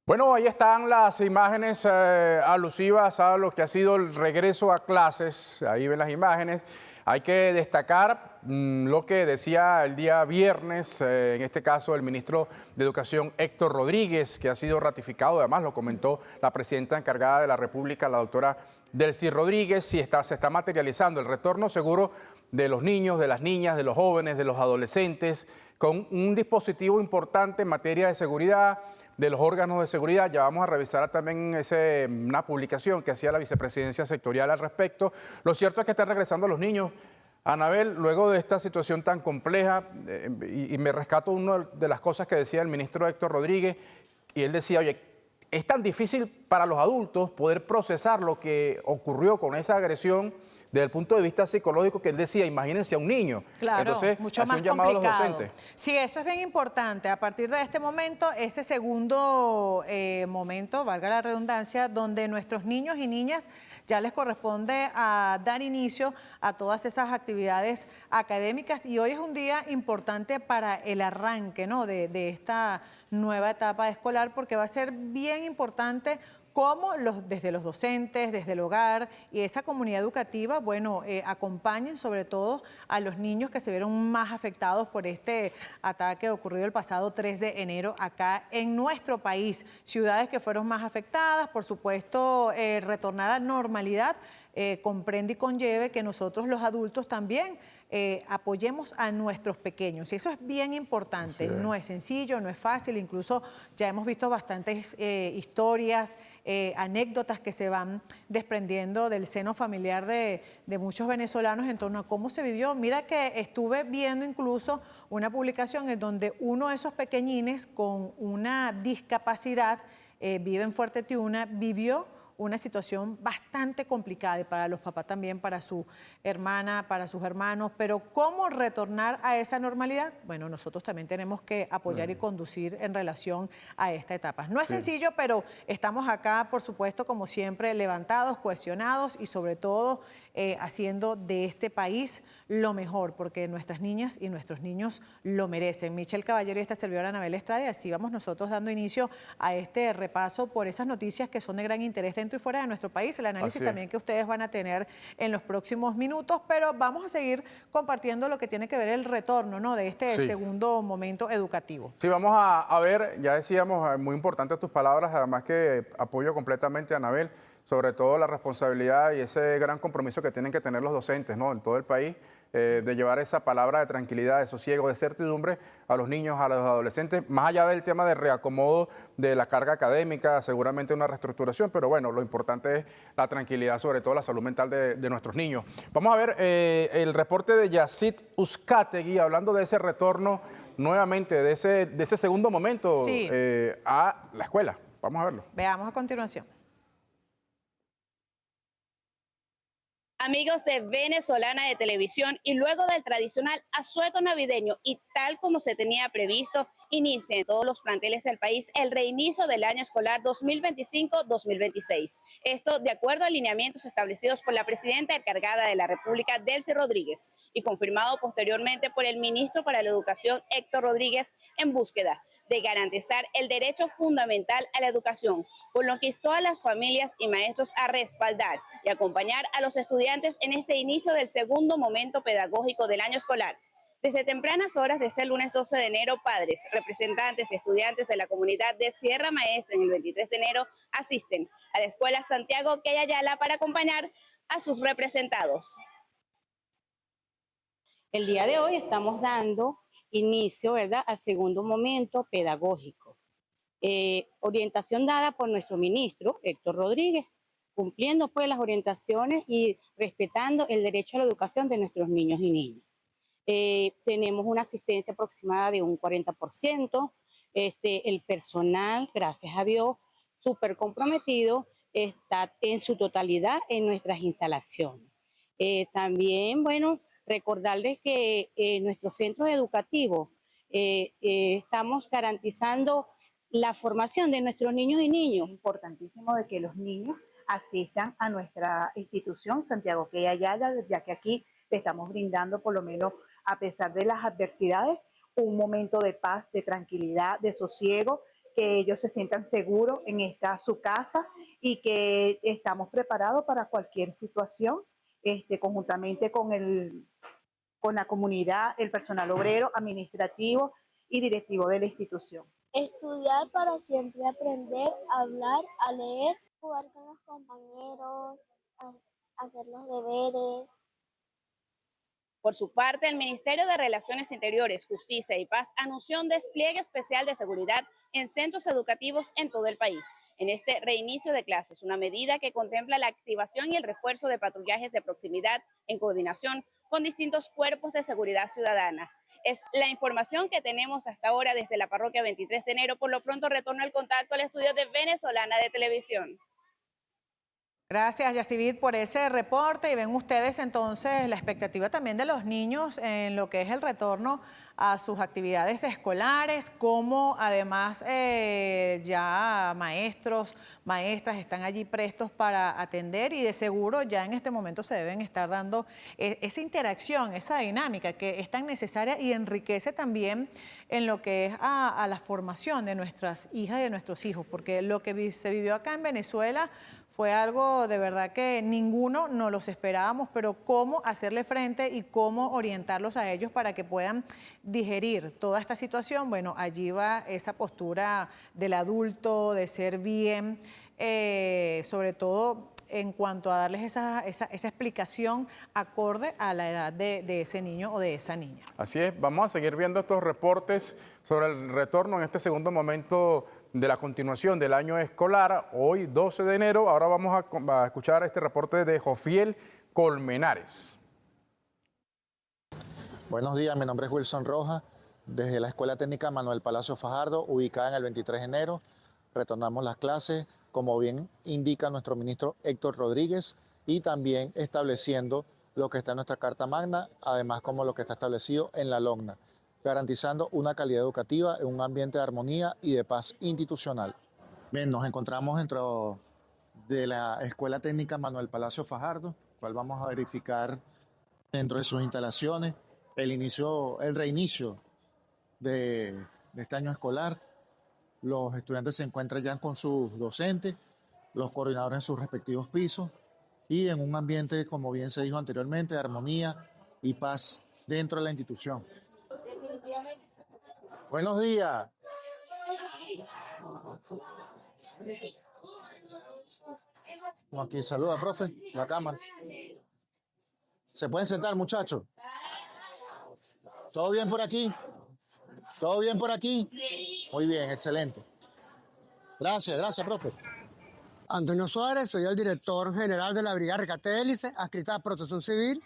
Bueno, ahí están las imágenes alusivas a lo que ha sido el regreso a clases. Ahí ven las imágenes. Hay que destacar lo que decía el día viernes, en este caso el ministro de Educación Héctor Rodríguez, que ha sido ratificado, además lo comentó la presidenta encargada de la República, la doctora Delcy Rodríguez, se está materializando el retorno seguro de los niños, de las niñas, de los jóvenes, de los adolescentes, con un dispositivo importante en materia de seguridad, de los órganos de seguridad. Ya vamos a revisar también una publicación que hacía la vicepresidencia sectorial al respecto. Lo cierto es que están regresando los niños. Anabel, luego de esta situación tan compleja, y me rescato una de las cosas que decía el ministro Héctor Rodríguez, y él decía, oye, es tan difícil para los adultos poder procesar lo que ocurrió con esa agresión desde el punto de vista psicológico, que él decía, imagínense a un niño. Claro, Entonces, mucho hacía más un llamado a los complicado. docentes. Sí, eso es bien importante. A partir de este momento, ese segundo momento, valga la redundancia, donde nuestros niños y niñas ya les corresponde a dar inicio a todas esas actividades académicas. Y hoy es un día importante para el arranque, ¿no?, de esta nueva etapa escolar, porque va a ser bien importante cómo desde los docentes, desde el hogar y esa comunidad educativa, bueno, acompañen sobre todo a los niños que se vieron más afectados por este ataque ocurrido el pasado 3 de enero acá en nuestro país. Ciudades que fueron más afectadas, por supuesto, retornar a normalidad comprende y conlleve que nosotros los adultos también apoyemos a nuestros pequeños. Y eso es bien importante. No es sencillo, no es fácil. Incluso ya hemos visto bastantes historias, anécdotas que se van desprendiendo del seno familiar de muchos venezolanos en torno a cómo se vivió. Mira que estuve viendo incluso una publicación en donde uno de esos pequeñines con una discapacidad, vive en Fuerte Tiuna, vivió una situación bastante complicada, y para los papás también, para su hermana, para sus hermanos. Pero ¿cómo retornar a esa normalidad? Bueno, nosotros también tenemos que apoyar y conducir en relación a esta etapa. No es sencillo, pero estamos acá, por supuesto, como siempre, levantados, cohesionados y sobre todo haciendo de este país lo mejor, porque nuestras niñas y nuestros niños lo merecen. Michelle Caballero y esta servidora Anabel Estrada, y así vamos nosotros dando inicio a este repaso por esas noticias que son de gran interés dentro y fuera de nuestro país, el análisis también que ustedes van a tener en los próximos minutos, pero vamos a seguir compartiendo lo que tiene que ver el retorno, ¿no?, de este segundo momento educativo. Sí, vamos a ver, ya decíamos, muy importante tus palabras, además que apoyo completamente a Anabel, sobre todo la responsabilidad y ese gran compromiso que tienen que tener los docentes, ¿no?, en todo el país, de llevar esa palabra de tranquilidad, de sosiego, de certidumbre a los niños, a los adolescentes, más allá del tema de reacomodo de la carga académica, seguramente una reestructuración, pero bueno, lo importante es la tranquilidad, sobre todo la salud mental de nuestros niños. Vamos a ver el reporte de Yacit Uzcategui, hablando de ese retorno nuevamente, de ese segundo momento a la escuela. Vamos a verlo. Veamos a continuación. Amigos de Venezolana de Televisión, y luego del tradicional asueto navideño y tal como se tenía previsto, inicia en todos los planteles del país el reinicio del año escolar 2025-2026. Esto de acuerdo a lineamientos establecidos por la presidenta encargada de la República, Delcy Rodríguez, y confirmado posteriormente por el ministro para la Educación, Héctor Rodríguez, en búsqueda de garantizar el derecho fundamental a la educación, por lo que instó a las familias y maestros a respaldar y acompañar a los estudiantes en este inicio del segundo momento pedagógico del año escolar. Desde tempranas horas de este lunes 12 de enero, padres, representantes y estudiantes de la comunidad de Sierra Maestra en el 23 de enero asisten a la Escuela Santiago Key Ayala para acompañar a sus representados. El día de hoy estamos dando inicio, ¿verdad?, al segundo momento pedagógico. Orientación dada por nuestro ministro, Héctor Rodríguez, cumpliendo pues las orientaciones y respetando el derecho a la educación de nuestros niños y niñas. Tenemos una asistencia aproximada de un 40%, el personal, gracias a Dios, súper comprometido, está en su totalidad en nuestras instalaciones. También, bueno, recordarles que nuestros centros educativos estamos garantizando la formación de nuestros niños y niñas. Es importantísimo de que los niños asistan a nuestra institución Santiago Key Ayala, ya que aquí le estamos brindando, por lo menos a pesar de las adversidades, un momento de paz, de tranquilidad, de sosiego, que ellos se sientan seguros en esta su casa y que estamos preparados para cualquier situación, conjuntamente con la comunidad, el personal obrero, administrativo y directivo de la institución. Estudiar para siempre aprender, a hablar, a leer, jugar con los compañeros, hacer los deberes. Por su parte, el Ministerio de Relaciones Interiores, Justicia y Paz anunció un despliegue especial de seguridad en centros educativos en todo el país. En este reinicio de clases, una medida que contempla la activación y el refuerzo de patrullajes de proximidad en coordinación con distintos cuerpos de seguridad ciudadana. Es la información que tenemos hasta ahora desde la parroquia 23 de enero. Por lo pronto retorno el contacto al estudio de Venezolana de Televisión. Gracias, Yacivit, por ese reporte. Y ven ustedes entonces la expectativa también de los niños en lo que es el retorno a sus actividades escolares, como además ya maestros, maestras están allí prestos para atender y de seguro ya en este momento se deben estar dando esa interacción, esa dinámica que es tan necesaria y enriquece también en lo que es a la formación de nuestras hijas y de nuestros hijos, porque lo que se vivió acá en Venezuela fue algo de verdad que ninguno nos los esperábamos, pero cómo hacerle frente y cómo orientarlos a ellos para que puedan digerir toda esta situación. Bueno, allí va esa postura del adulto, de ser bien, sobre todo en cuanto a darles esa explicación acorde a la edad de ese niño o de esa niña. Así es, vamos a seguir viendo estos reportes sobre el retorno en este segundo momento de la continuación del año escolar, hoy 12 de enero. Ahora vamos a escuchar este reporte de Jofiel Colmenares. Buenos días, mi nombre es Wilson Rojas, desde la Escuela Técnica Manuel Palacio Fajardo, ubicada en el 23 de enero. Retornamos las clases, como bien indica nuestro ministro Héctor Rodríguez, y también estableciendo lo que está en nuestra Carta Magna, además como lo que está establecido en la LOGNA, garantizando una calidad educativa en un ambiente de armonía y de paz institucional. Bien, nos encontramos dentro de la Escuela Técnica Manuel Palacio Fajardo, cual vamos a verificar dentro de sus instalaciones el reinicio de este año escolar. Los estudiantes se encuentran ya con sus docentes, los coordinadores en sus respectivos pisos y en un ambiente, como bien se dijo anteriormente, de armonía y paz dentro de la institución. Buenos días. Aquí saluda, profe, la cámara. ¿Se pueden sentar, muchachos? ¿Todo bien por aquí? ¿Todo bien por aquí? Muy bien, excelente. Gracias, profe. Antonio Suárez, soy el director general de la Brigada Rescate Hélice, adscrita a Protección Civil.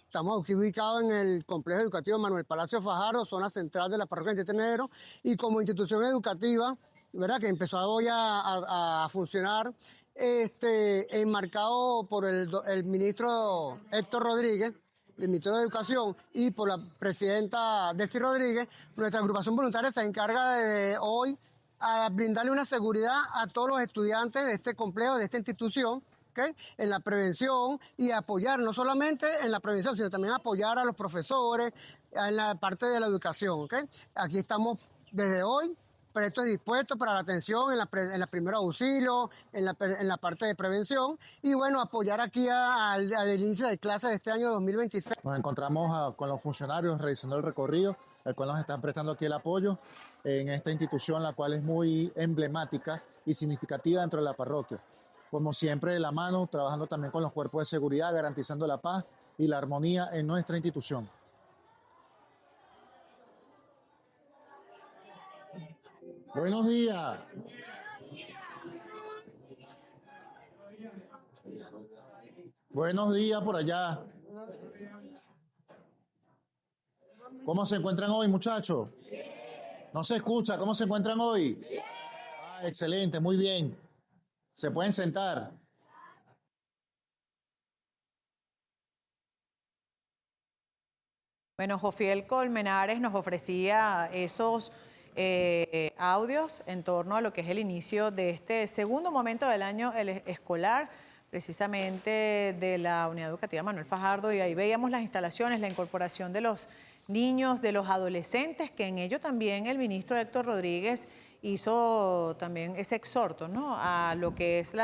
Estamos aquí ubicados en el Complejo Educativo Manuel Palacio Fajardo, zona central de la parroquia 23 de enero, y como institución educativa, ¿verdad?, que empezó hoy a funcionar, enmarcado por el ministro Héctor Rodríguez, del Ministerio de Educación, y por la presidenta Delcy Rodríguez. Nuestra agrupación voluntaria se encarga de hoy a brindarle una seguridad a todos los estudiantes de este complejo, de esta institución, ¿okay?, en la prevención, y apoyar no solamente en la prevención, sino también apoyar a los profesores en la parte de la educación. ¿Okay? Aquí estamos desde hoy prestos y dispuestos para la atención en la primera auxilio, en la parte de prevención, y bueno, apoyar aquí al inicio de clases de este año 2026. Nos encontramos con los funcionarios realizando el recorrido, el cual nos están prestando aquí el apoyo en esta institución, la cual es muy emblemática y significativa dentro de la parroquia. Como siempre, de la mano, trabajando también con los cuerpos de seguridad, garantizando la paz y la armonía en nuestra institución. Buenos días. Buenos días por allá. ¿Cómo se encuentran hoy, muchachos? No se escucha. ¿Cómo se encuentran hoy? Ah, excelente, muy bien. Se pueden sentar. Bueno, Jofiel Colmenares nos ofrecía esos audios en torno a lo que es el inicio de este segundo momento del año escolar, precisamente de la Unidad Educativa Manuel Fajardo, y ahí veíamos las instalaciones, la incorporación de los niños, de los adolescentes, que en ello también el ministro Héctor Rodríguez hizo también ese exhorto, ¿no?, a lo que es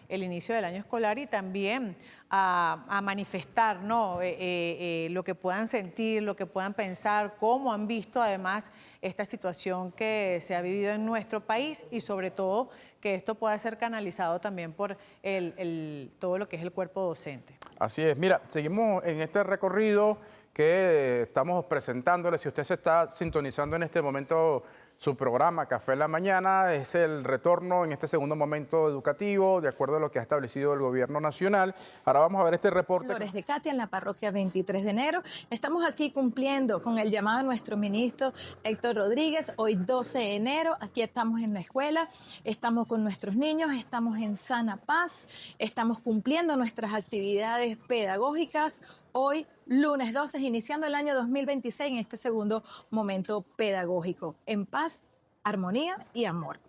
el inicio del año escolar y también a manifestar, ¿no?, lo que puedan sentir, lo que puedan pensar, cómo han visto además esta situación que se ha vivido en nuestro país y sobre todo que esto pueda ser canalizado también por todo lo que es el cuerpo docente. Así es. Mira, seguimos en este recorrido que estamos presentándoles. Si usted se está sintonizando en este momento su programa Café en la Mañana, es el retorno en este segundo momento educativo, de acuerdo a lo que ha establecido el gobierno nacional. Ahora vamos a ver este reporte. Flores de Katia en la parroquia 23 de enero. Estamos aquí cumpliendo con el llamado de nuestro ministro Héctor Rodríguez. Hoy 12 de enero, aquí estamos en la escuela, estamos con nuestros niños, estamos en sana paz, estamos cumpliendo nuestras actividades pedagógicas. Hoy, lunes 12, iniciando el año 2026 en este segundo momento pedagógico. En paz, armonía y amor.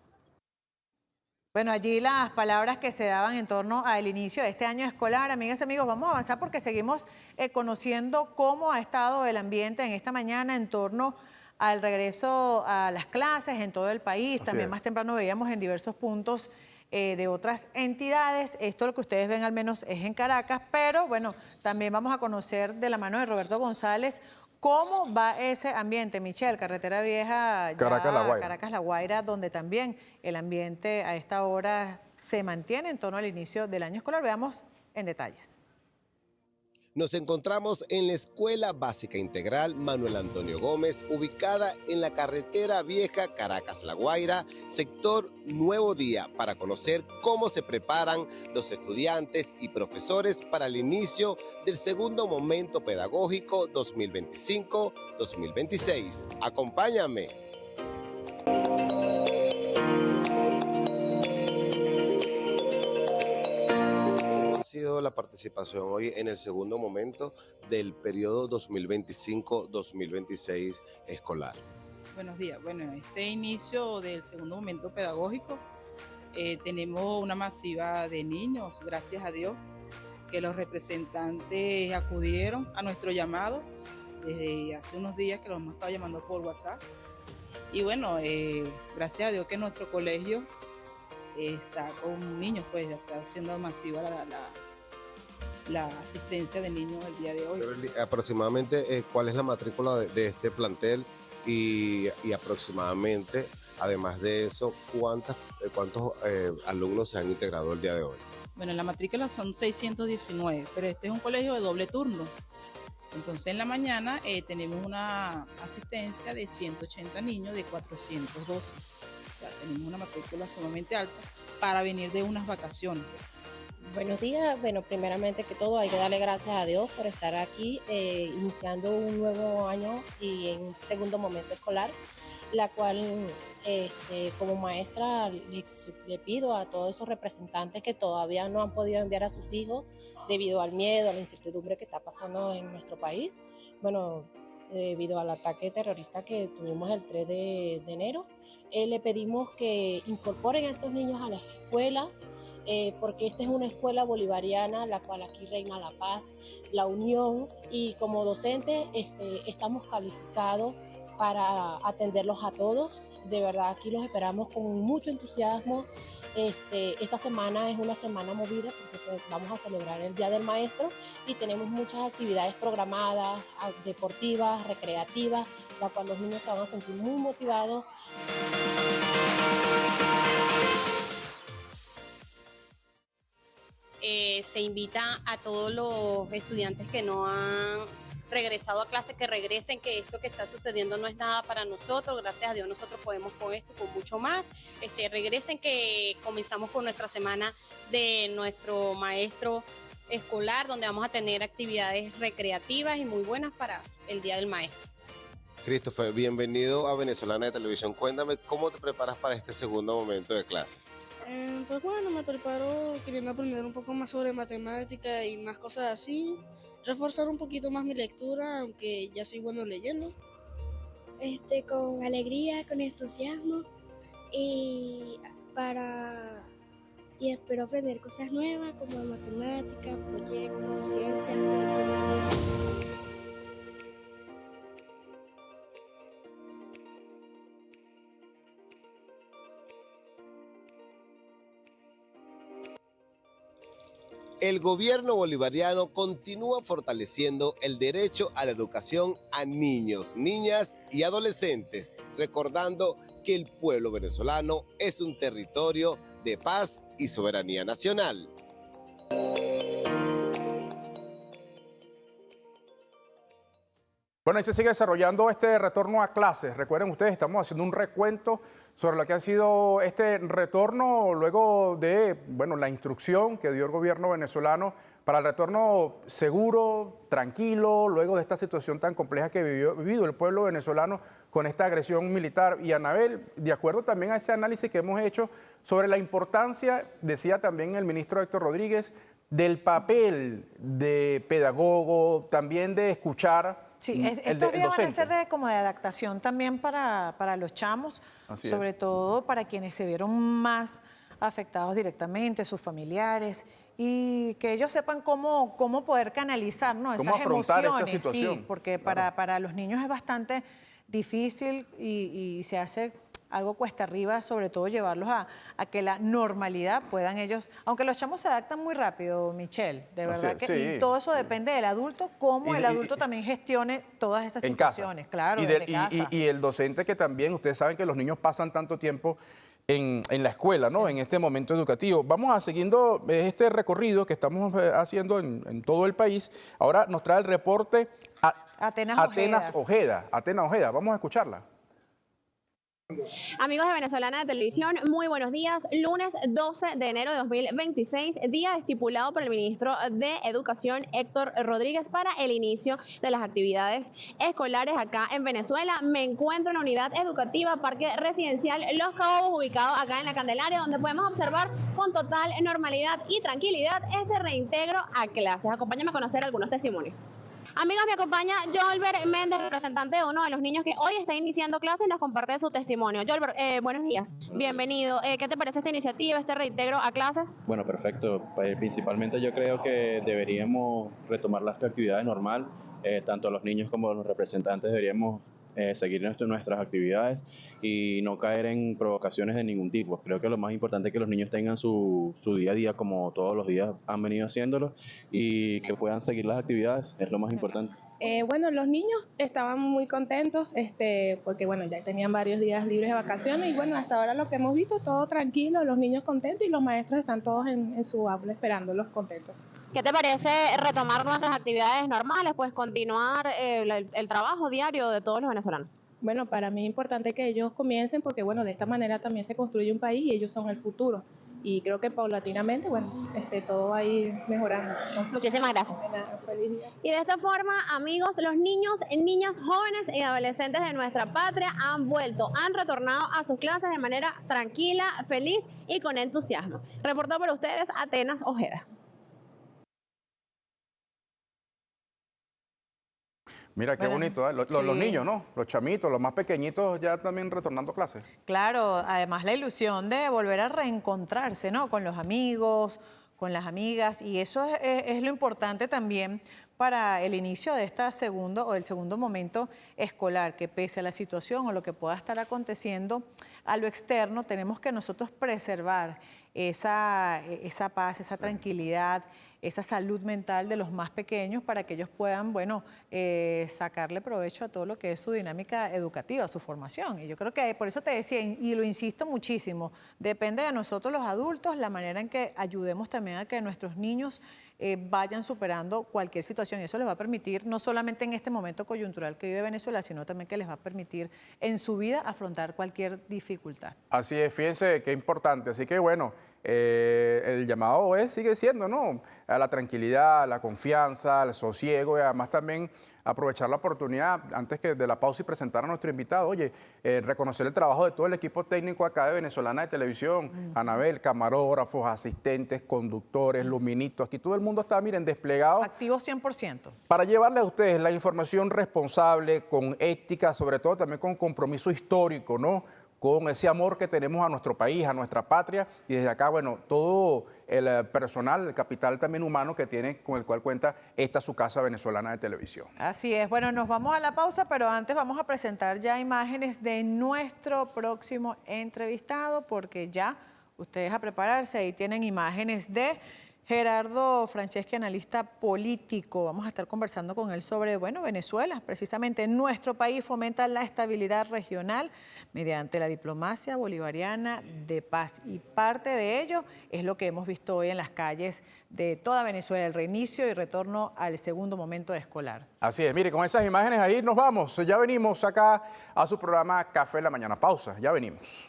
Bueno, allí las palabras que se daban en torno al inicio de este año escolar. Amigas y amigos, vamos a avanzar porque seguimos conociendo cómo ha estado el ambiente en esta mañana en torno al regreso a las clases en todo el país. También más temprano veíamos en diversos puntos de otras entidades. Esto lo que ustedes ven al menos es en Caracas, pero bueno, también vamos a conocer de la mano de Roberto González cómo va ese ambiente. Michelle, Carretera Vieja, Caracas-La Guaira. Caracas-La Guaira, donde también el ambiente a esta hora se mantiene en torno al inicio del año escolar. Veamos en detalles. Nos encontramos en la Escuela Básica Integral Manuel Antonio Gómez, ubicada en la Carretera Vieja Caracas-La Guaira, sector Nuevo Día, para conocer cómo se preparan los estudiantes y profesores para el inicio del segundo momento pedagógico 2025-2026. Acompáñame. Sido la participación hoy en el segundo momento del periodo 2025-2026 escolar. Buenos días. Bueno, este inicio del segundo momento pedagógico tenemos una masiva de niños, gracias a Dios, que los representantes acudieron a nuestro llamado desde hace unos días que los hemos estado llamando por WhatsApp. Y bueno, gracias a Dios que nuestro colegio está con niños, pues está haciendo masiva la asistencia de niños el día de hoy. Aproximadamente, ¿cuál es la matrícula de este plantel? Y aproximadamente, además de eso, ¿cuántos alumnos se han integrado el día de hoy? Bueno, en la matrícula son 619, pero este es un colegio de doble turno. Entonces en la mañana tenemos una asistencia de 180 niños de 412. O sea, tenemos una matrícula sumamente alta para venir de unas vacaciones. Buenos días. Bueno, primeramente que todo hay que darle gracias a Dios por estar aquí iniciando un nuevo año y en un segundo momento escolar, la cual como maestra le pido a todos esos representantes que todavía no han podido enviar a sus hijos debido al miedo, a la incertidumbre que está pasando en nuestro país. Bueno, debido al ataque terrorista que tuvimos el 3 de enero, le pedimos que incorporen a estos niños a las escuelas, porque esta es una escuela bolivariana, la cual aquí reina la paz, la unión, y como docentes estamos calificados para atenderlos a todos. De verdad, aquí los esperamos con mucho entusiasmo. Esta semana es una semana movida porque vamos a celebrar el Día del Maestro y tenemos muchas actividades programadas, deportivas, recreativas, la cual los niños se van a sentir muy motivados. Se invita a todos los estudiantes que no han regresado a clase, que regresen, que esto que está sucediendo no es nada para nosotros. Gracias a Dios nosotros podemos con esto, con mucho más. Regresen, que comenzamos con nuestra semana de nuestro maestro escolar, donde vamos a tener actividades recreativas y muy buenas para el Día del Maestro. Christopher, bienvenido a Venezolana de Televisión. Cuéntame, ¿cómo te preparas para este segundo momento de clases? Pues bueno, me preparo queriendo aprender un poco más sobre matemática y más cosas así, reforzar un poquito más mi lectura, aunque ya soy bueno leyendo. Con alegría, con entusiasmo y espero aprender cosas nuevas como matemática, proyectos, ciencias, El gobierno bolivariano continúa fortaleciendo el derecho a la educación a niños, niñas y adolescentes, recordando que el pueblo venezolano es un territorio de paz y soberanía nacional. Bueno, ahí se sigue desarrollando este retorno a clases. Recuerden ustedes, estamos haciendo un recuento sobre lo que ha sido este retorno luego de, bueno, la instrucción que dio el gobierno venezolano para el retorno seguro, tranquilo, luego de esta situación tan compleja que ha vivido el pueblo venezolano con esta agresión militar. Y Anabel, de acuerdo también a ese análisis que hemos hecho sobre la importancia, decía también el ministro Héctor Rodríguez, del papel de pedagogo, también de escuchar. Sí, estos días van a ser como de adaptación también para los chamos, sobre todo para quienes se vieron más afectados directamente, sus familiares, y que ellos sepan cómo poder canalizar, ¿no?, esas emociones. Sí, porque para los niños es bastante difícil y se hace algo cuesta arriba, sobre todo llevarlos a que la normalidad puedan ellos, aunque los chamos se adaptan muy rápido, Michelle, de verdad que sí. Y todo eso depende del adulto, cómo el adulto también gestione todas esas situaciones, claro, desde casa. Y el docente, que también, ustedes saben que los niños pasan tanto tiempo en la escuela, ¿no?, en este momento educativo. Vamos a siguiendo este recorrido que estamos haciendo en todo el país. Ahora nos trae el reporte Atenas Ojeda. Vamos a escucharla. Amigos de Venezolana de Televisión, muy buenos días. Lunes 12 de enero de 2026, día estipulado por el ministro de Educación, Héctor Rodríguez, para el inicio de las actividades escolares acá en Venezuela. Me encuentro en la unidad educativa Parque Residencial Los Cabos, ubicado acá en la Candelaria, donde podemos observar con total normalidad y tranquilidad este reintegro a clases. Acompáñame a conocer algunos testimonios. Amigos, me acompaña Jolber Méndez, representante de uno de los niños que hoy está iniciando clases, y nos comparte su testimonio. Jolber, buenos días, bienvenido. ¿Qué te parece esta iniciativa, este reintegro a clases? Bueno, perfecto. Principalmente yo creo que deberíamos retomar las actividades normal, tanto los niños como los representantes deberíamos seguir nuestras actividades y no caer en provocaciones de ningún tipo. Creo que lo más importante es que los niños tengan su día a día como todos los días han venido haciéndolo y que puedan seguir las actividades, es lo más importante. Bueno, los niños estaban muy contentos porque bueno, ya tenían varios días libres de vacaciones y bueno, hasta ahora lo que hemos visto, todo tranquilo, los niños contentos y los maestros están todos en su aula esperándolos contentos. ¿Qué te parece retomar nuestras actividades normales, pues continuar el trabajo diario de todos los venezolanos? Bueno, para mí es importante que ellos comiencen porque bueno, de esta manera también se construye un país y ellos son el futuro. Y creo que paulatinamente, bueno, todo va a ir mejorando, ¿no? Muchísimas gracias. Feliz día. Y de esta forma, amigos, los niños, niñas, jóvenes y adolescentes de nuestra patria han retornado a sus clases de manera tranquila, feliz y con entusiasmo. Reportó para ustedes Atenas Ojeda. Mira, qué bonito, ¿eh? Los niños, ¿no? Los chamitos, los más pequeñitos ya también retornando a clases. Claro, además la ilusión de volver a reencontrarse, ¿no?, con los amigos, con las amigas, y eso es lo importante también para el inicio de el segundo momento escolar, que pese a la situación o lo que pueda estar aconteciendo a lo externo, tenemos que nosotros preservar esa paz, esa tranquilidad, esa salud mental de los más pequeños para que ellos puedan, bueno, sacarle provecho a todo lo que es su dinámica educativa, su formación. Y yo creo que por eso te decía, y lo insisto muchísimo, depende de nosotros los adultos la manera en que ayudemos también a que nuestros niños vayan superando cualquier situación. Y eso les va a permitir, no solamente en este momento coyuntural que vive Venezuela, sino también que les va a permitir en su vida afrontar cualquier dificultad. Así es, fíjense qué importante. Así que bueno, el llamado sigue siendo, ¿no?, a la tranquilidad, a la confianza, al sosiego, y además también aprovechar la oportunidad, antes que de la pausa, y presentar a nuestro invitado. Oye, reconocer el trabajo de todo el equipo técnico acá de Venezolana de Televisión, Anabel, camarógrafos, asistentes, conductores, luminitos, aquí todo el mundo está, miren, desplegado. Activo 100%. Para llevarle a ustedes la información responsable, con ética, sobre todo también con compromiso histórico, ¿no?, con ese amor que tenemos a nuestro país, a nuestra patria, y desde acá, bueno, todo el personal, el capital también humano que tiene, con el cual cuenta esta su casa Venezolana de Televisión. Así es. Bueno, nos vamos a la pausa, pero antes vamos a presentar ya imágenes de nuestro próximo entrevistado, porque ya ustedes a prepararse, ahí tienen imágenes de Gerardo Franceschi, analista político. Vamos a estar conversando con él sobre, bueno, Venezuela. Precisamente nuestro país fomenta la estabilidad regional mediante la diplomacia bolivariana de paz. Y parte de ello es lo que hemos visto hoy en las calles de toda Venezuela, el reinicio y retorno al segundo momento escolar. Así es, mire, con esas imágenes ahí nos vamos. Ya venimos acá a su programa Café en la Mañana. Pausa, ya venimos.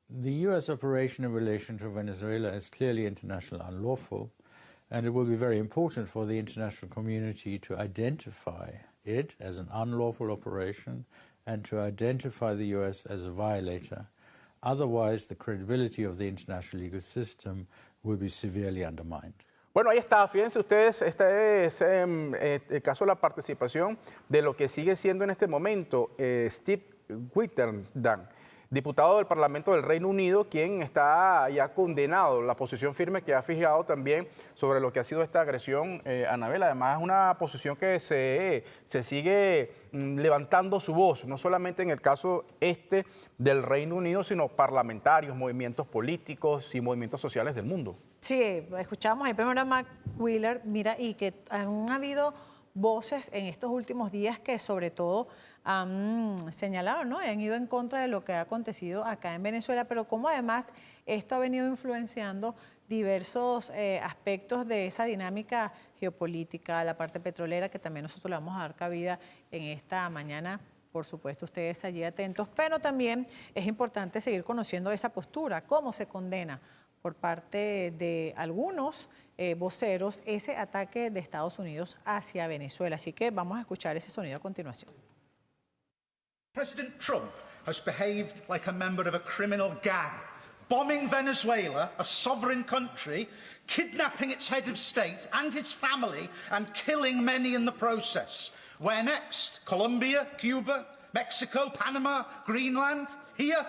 The U.S. operation in relation to Venezuela is clearly international unlawful, and it will be very important for the international community to identify it as an unlawful operation and to identify the U.S. as a violator. Otherwise, the credibility of the international legal system will be severely undermined. Bueno, ahí está, fíjense ustedes, este es el caso de la participación de lo que sigue siendo en este momento Steve Witterdam, diputado del Parlamento del Reino Unido, quien está ya condenado, la posición firme que ha fijado también sobre lo que ha sido esta agresión, Anabel. Además, es una posición que se sigue levantando su voz, no solamente en el caso del Reino Unido, sino parlamentarios, movimientos políticos y movimientos sociales del mundo. Sí, escuchamos ahí primero a Mark Wheeler, mira, y que han habido voces en estos últimos días que sobre todo han señalado, ¿no? Y han ido en contra de lo que ha acontecido acá en Venezuela, pero como además esto ha venido influenciando diversos aspectos de esa dinámica geopolítica, la parte petrolera, que también nosotros le vamos a dar cabida en esta mañana. Por supuesto, ustedes allí atentos, pero también es importante seguir conociendo esa postura, cómo se condena por parte de algunos voceros ese ataque de Estados Unidos hacia Venezuela. Así que vamos a escuchar ese sonido a continuación. President Trump has behaved like a member of a criminal gang, bombing Venezuela, a sovereign country, kidnapping its head of state and his family, and killing many in the process. Where next? Colombia, Cuba, Mexico, Panama, Greenland? Here?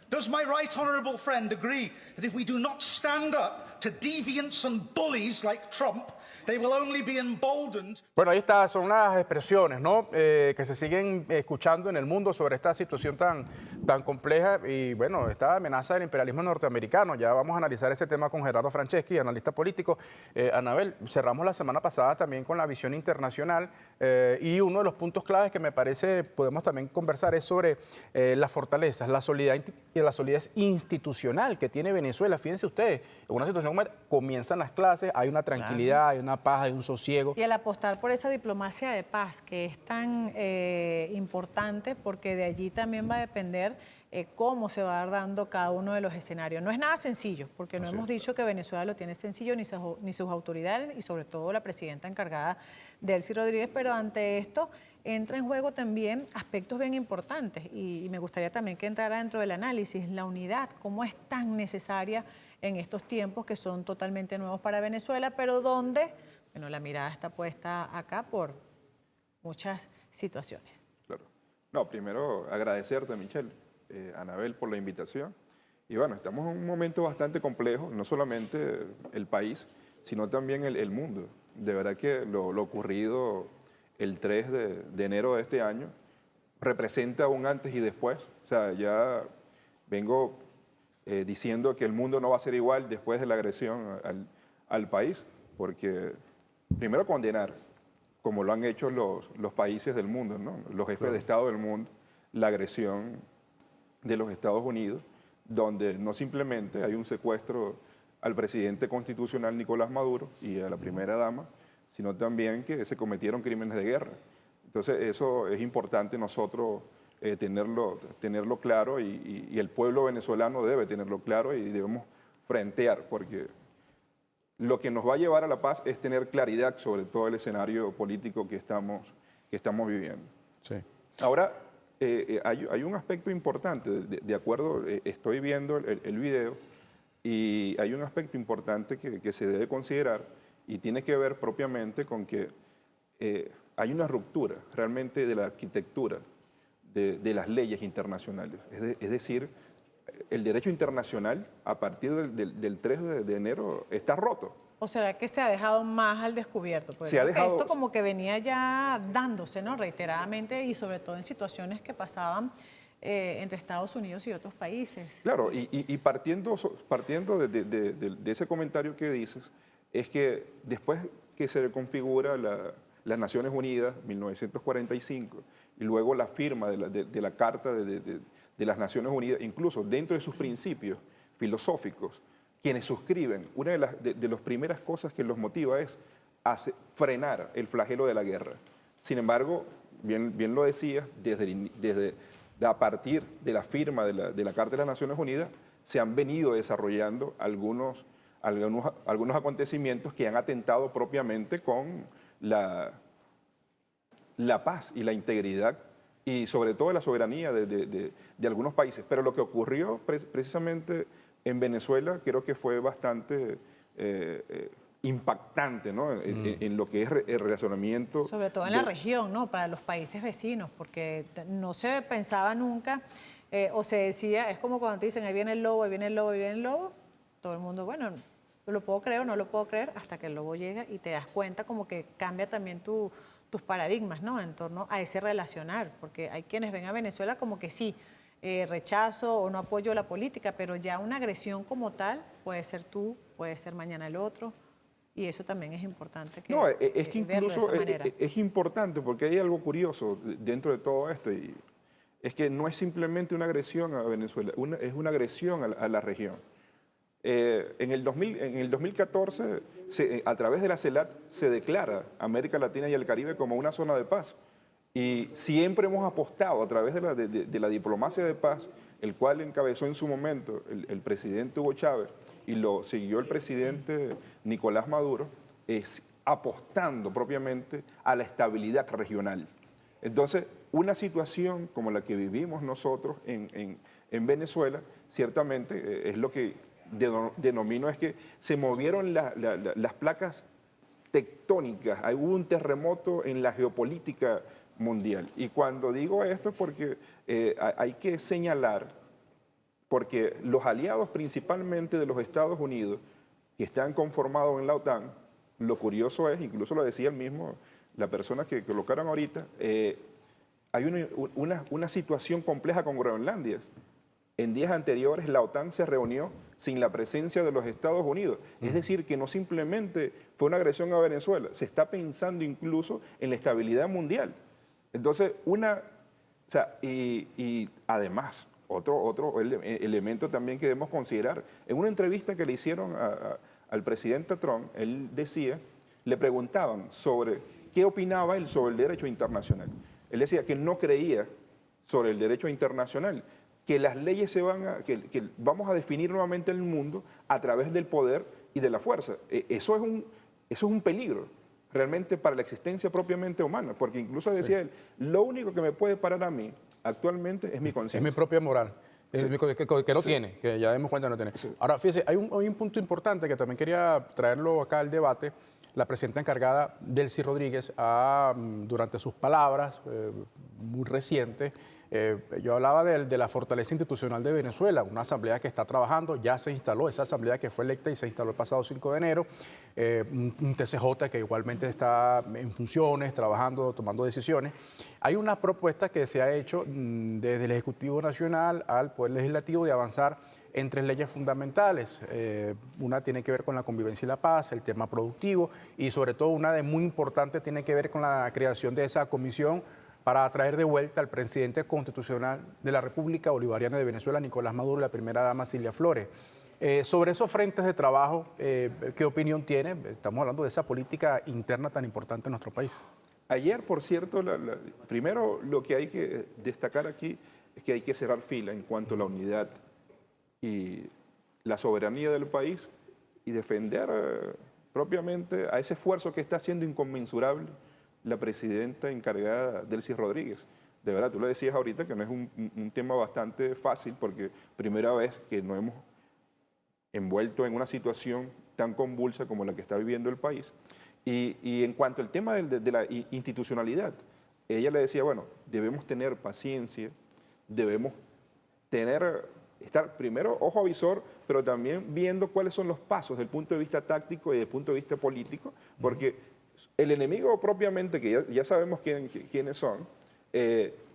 Does my right honourable friend agree that if we do not stand up to deviants and bullies like Trump, they will only be emboldened? Bueno, ahí está, son las expresiones, ¿no? Que se siguen escuchando en el mundo sobre esta situación tan compleja y, bueno, esta amenaza del imperialismo norteamericano. Ya vamos a analizar ese tema con Gerardo Franceschi, analista político. Anabel, cerramos la semana pasada también con la visión internacional y uno de los puntos claves que me parece podemos también conversar es sobre las fortalezas, la solidez institucional que tiene Venezuela. Fíjense ustedes, en una situación como comienzan las clases, hay una tranquilidad, hay una paz, hay un sosiego. Y al apostar por esa diplomacia de paz que es tan importante, porque de allí también va a depender cómo se va dando cada uno de los escenarios. No es nada sencillo, porque no hemos dicho que Venezuela lo tiene sencillo, ni sus autoridades, y sobre todo la presidenta encargada, Delcy Rodríguez, pero ante esto entra en juego también aspectos bien importantes y me gustaría también que entrara dentro del análisis la unidad, cómo es tan necesaria en estos tiempos que son totalmente nuevos para Venezuela, pero donde, bueno, la mirada está puesta acá por muchas situaciones. Claro. No, primero agradecerte, Michelle, Anabel, por la invitación. Y bueno, estamos en un momento bastante complejo, no solamente el país, sino también el mundo. De verdad que lo ocurrido el 3 de enero de este año representa un antes y después. O sea, ya vengo diciendo que el mundo no va a ser igual después de la agresión al país, porque primero condenar, como lo han hecho los países del mundo, ¿no? Los jefes de Estado del mundo, la agresión de los Estados Unidos, donde no simplemente hay un secuestro al presidente constitucional Nicolás Maduro y a la primera dama, sino también que se cometieron crímenes de guerra. Entonces eso es importante nosotros tenerlo claro y el pueblo venezolano debe tenerlo claro y debemos frentear, porque lo que nos va a llevar a la paz es tener claridad sobre todo el escenario político que estamos viviendo. Sí. Ahora, hay un aspecto importante, de acuerdo, estoy viendo el video y hay un aspecto importante que se debe considerar y tiene que ver propiamente con que hay una ruptura realmente de la arquitectura de las leyes internacionales. Es decir, el derecho internacional a partir del 3 de enero está roto. ¿O será que se ha dejado más al descubierto? Porque Se ha creo que dejado- esto como que venía ya dándose, ¿no? Reiteradamente y sobre todo en situaciones que pasaban entre Estados Unidos y otros países. Claro, y partiendo de ese comentario que dices, es que después que se configura las Naciones Unidas, 1945, y luego la firma de la Carta de las Naciones Unidas, incluso dentro de sus principios filosóficos, quienes suscriben, una de las primeras cosas que los motiva es frenar el flagelo de la guerra. Sin embargo, bien lo decías, a partir de la firma de la Carta de las Naciones Unidas, se han venido desarrollando algunos acontecimientos que han atentado propiamente con la paz y la integridad y sobre todo la soberanía de algunos países. Pero lo que ocurrió precisamente en Venezuela creo que fue bastante impactante, ¿no? En lo que es el relacionamiento. Sobre todo en la región, ¿no? Para los países vecinos, porque no se pensaba nunca, o se decía, es como cuando te dicen, ahí viene el lobo, ahí viene el lobo, ahí viene el lobo, todo el mundo, bueno, lo puedo creer o no lo puedo creer, hasta que el lobo llega y te das cuenta como que cambia también tus paradigmas, ¿no? En torno a ese relacionar, porque hay quienes ven a Venezuela como que sí, rechazo o no apoyo la política, pero ya una agresión como tal puede ser tú, puede ser mañana el otro. Y eso también es importante que No, es que verlo de incluso esa manera. es importante porque hay algo curioso dentro de todo esto y es que no es simplemente una agresión a Venezuela, es una agresión a la región. En el 2014, a través de la CELAC, se declara América Latina y el Caribe como una zona de paz. Y siempre hemos apostado a través de la diplomacia de paz, el cual encabezó en su momento el presidente Hugo Chávez y lo siguió el presidente Nicolás Maduro, es apostando propiamente a la estabilidad regional. Entonces, una situación como la que vivimos nosotros en Venezuela, ciertamente es lo que denomino es que se movieron las placas tectónicas, hubo un terremoto en la geopolítica mundial. Y cuando digo esto es porque hay que señalar, porque los aliados principalmente de los Estados Unidos, que están conformados en la OTAN, lo curioso es, incluso lo decía la persona que colocaron ahorita, hay una situación compleja con Groenlandia. En días anteriores la OTAN se reunió sin la presencia de los Estados Unidos. Es decir, que no simplemente fue una agresión a Venezuela, se está pensando incluso en la estabilidad mundial. Entonces, y además, otro elemento también que debemos considerar, en una entrevista que le hicieron al presidente Trump, él decía, le preguntaban sobre qué opinaba él sobre el derecho internacional. Él decía que no creía sobre el derecho internacional, que las leyes que vamos a definir nuevamente el mundo a través del poder y de la fuerza. Eso es un peligro realmente para la existencia propiamente humana, porque incluso decía él, lo único que me puede parar a mí actualmente es mi conciencia. Es mi propia moral. Sí. Que no Sí. tiene, que ya demos cuenta no tiene. Sí. Ahora, fíjese, hay un punto importante que también quería traerlo acá al debate. La presidenta encargada, Delcy Rodríguez, durante sus palabras muy recientes, yo hablaba de la fortaleza institucional de Venezuela, una asamblea que está trabajando, ya se instaló, esa asamblea que fue electa y se instaló el pasado 5 de enero, un TCJ que igualmente está en funciones, trabajando, tomando decisiones. Hay una propuesta que se ha hecho desde el Ejecutivo Nacional al Poder Legislativo de avanzar en 3 leyes fundamentales. Una tiene que ver con la convivencia y la paz, el tema productivo y sobre todo una de muy importante tiene que ver con la creación de esa comisión para traer de vuelta al presidente constitucional de la República Bolivariana de Venezuela, Nicolás Maduro, y la primera dama Silvia Flores. Sobre esos frentes de trabajo, ¿qué opinión tiene? Estamos hablando de esa política interna tan importante en nuestro país. Ayer, por cierto, primero lo que hay que destacar aquí es que hay que cerrar fila en cuanto a la unidad y la soberanía del país y defender propiamente a ese esfuerzo que está haciendo inconmensurable la presidenta encargada, Delcy Rodríguez. De verdad, tú lo decías ahorita que no es un tema bastante fácil porque primera vez que nos hemos envuelto en una situación tan convulsa como la que está viviendo el país. Y en cuanto al tema de la institucionalidad, ella le decía, bueno, debemos tener paciencia, debemos tener estar primero ojo avisor, pero también viendo cuáles son los pasos desde el punto de vista táctico y desde el punto de vista político, porque el enemigo propiamente, que ya sabemos quiénes son,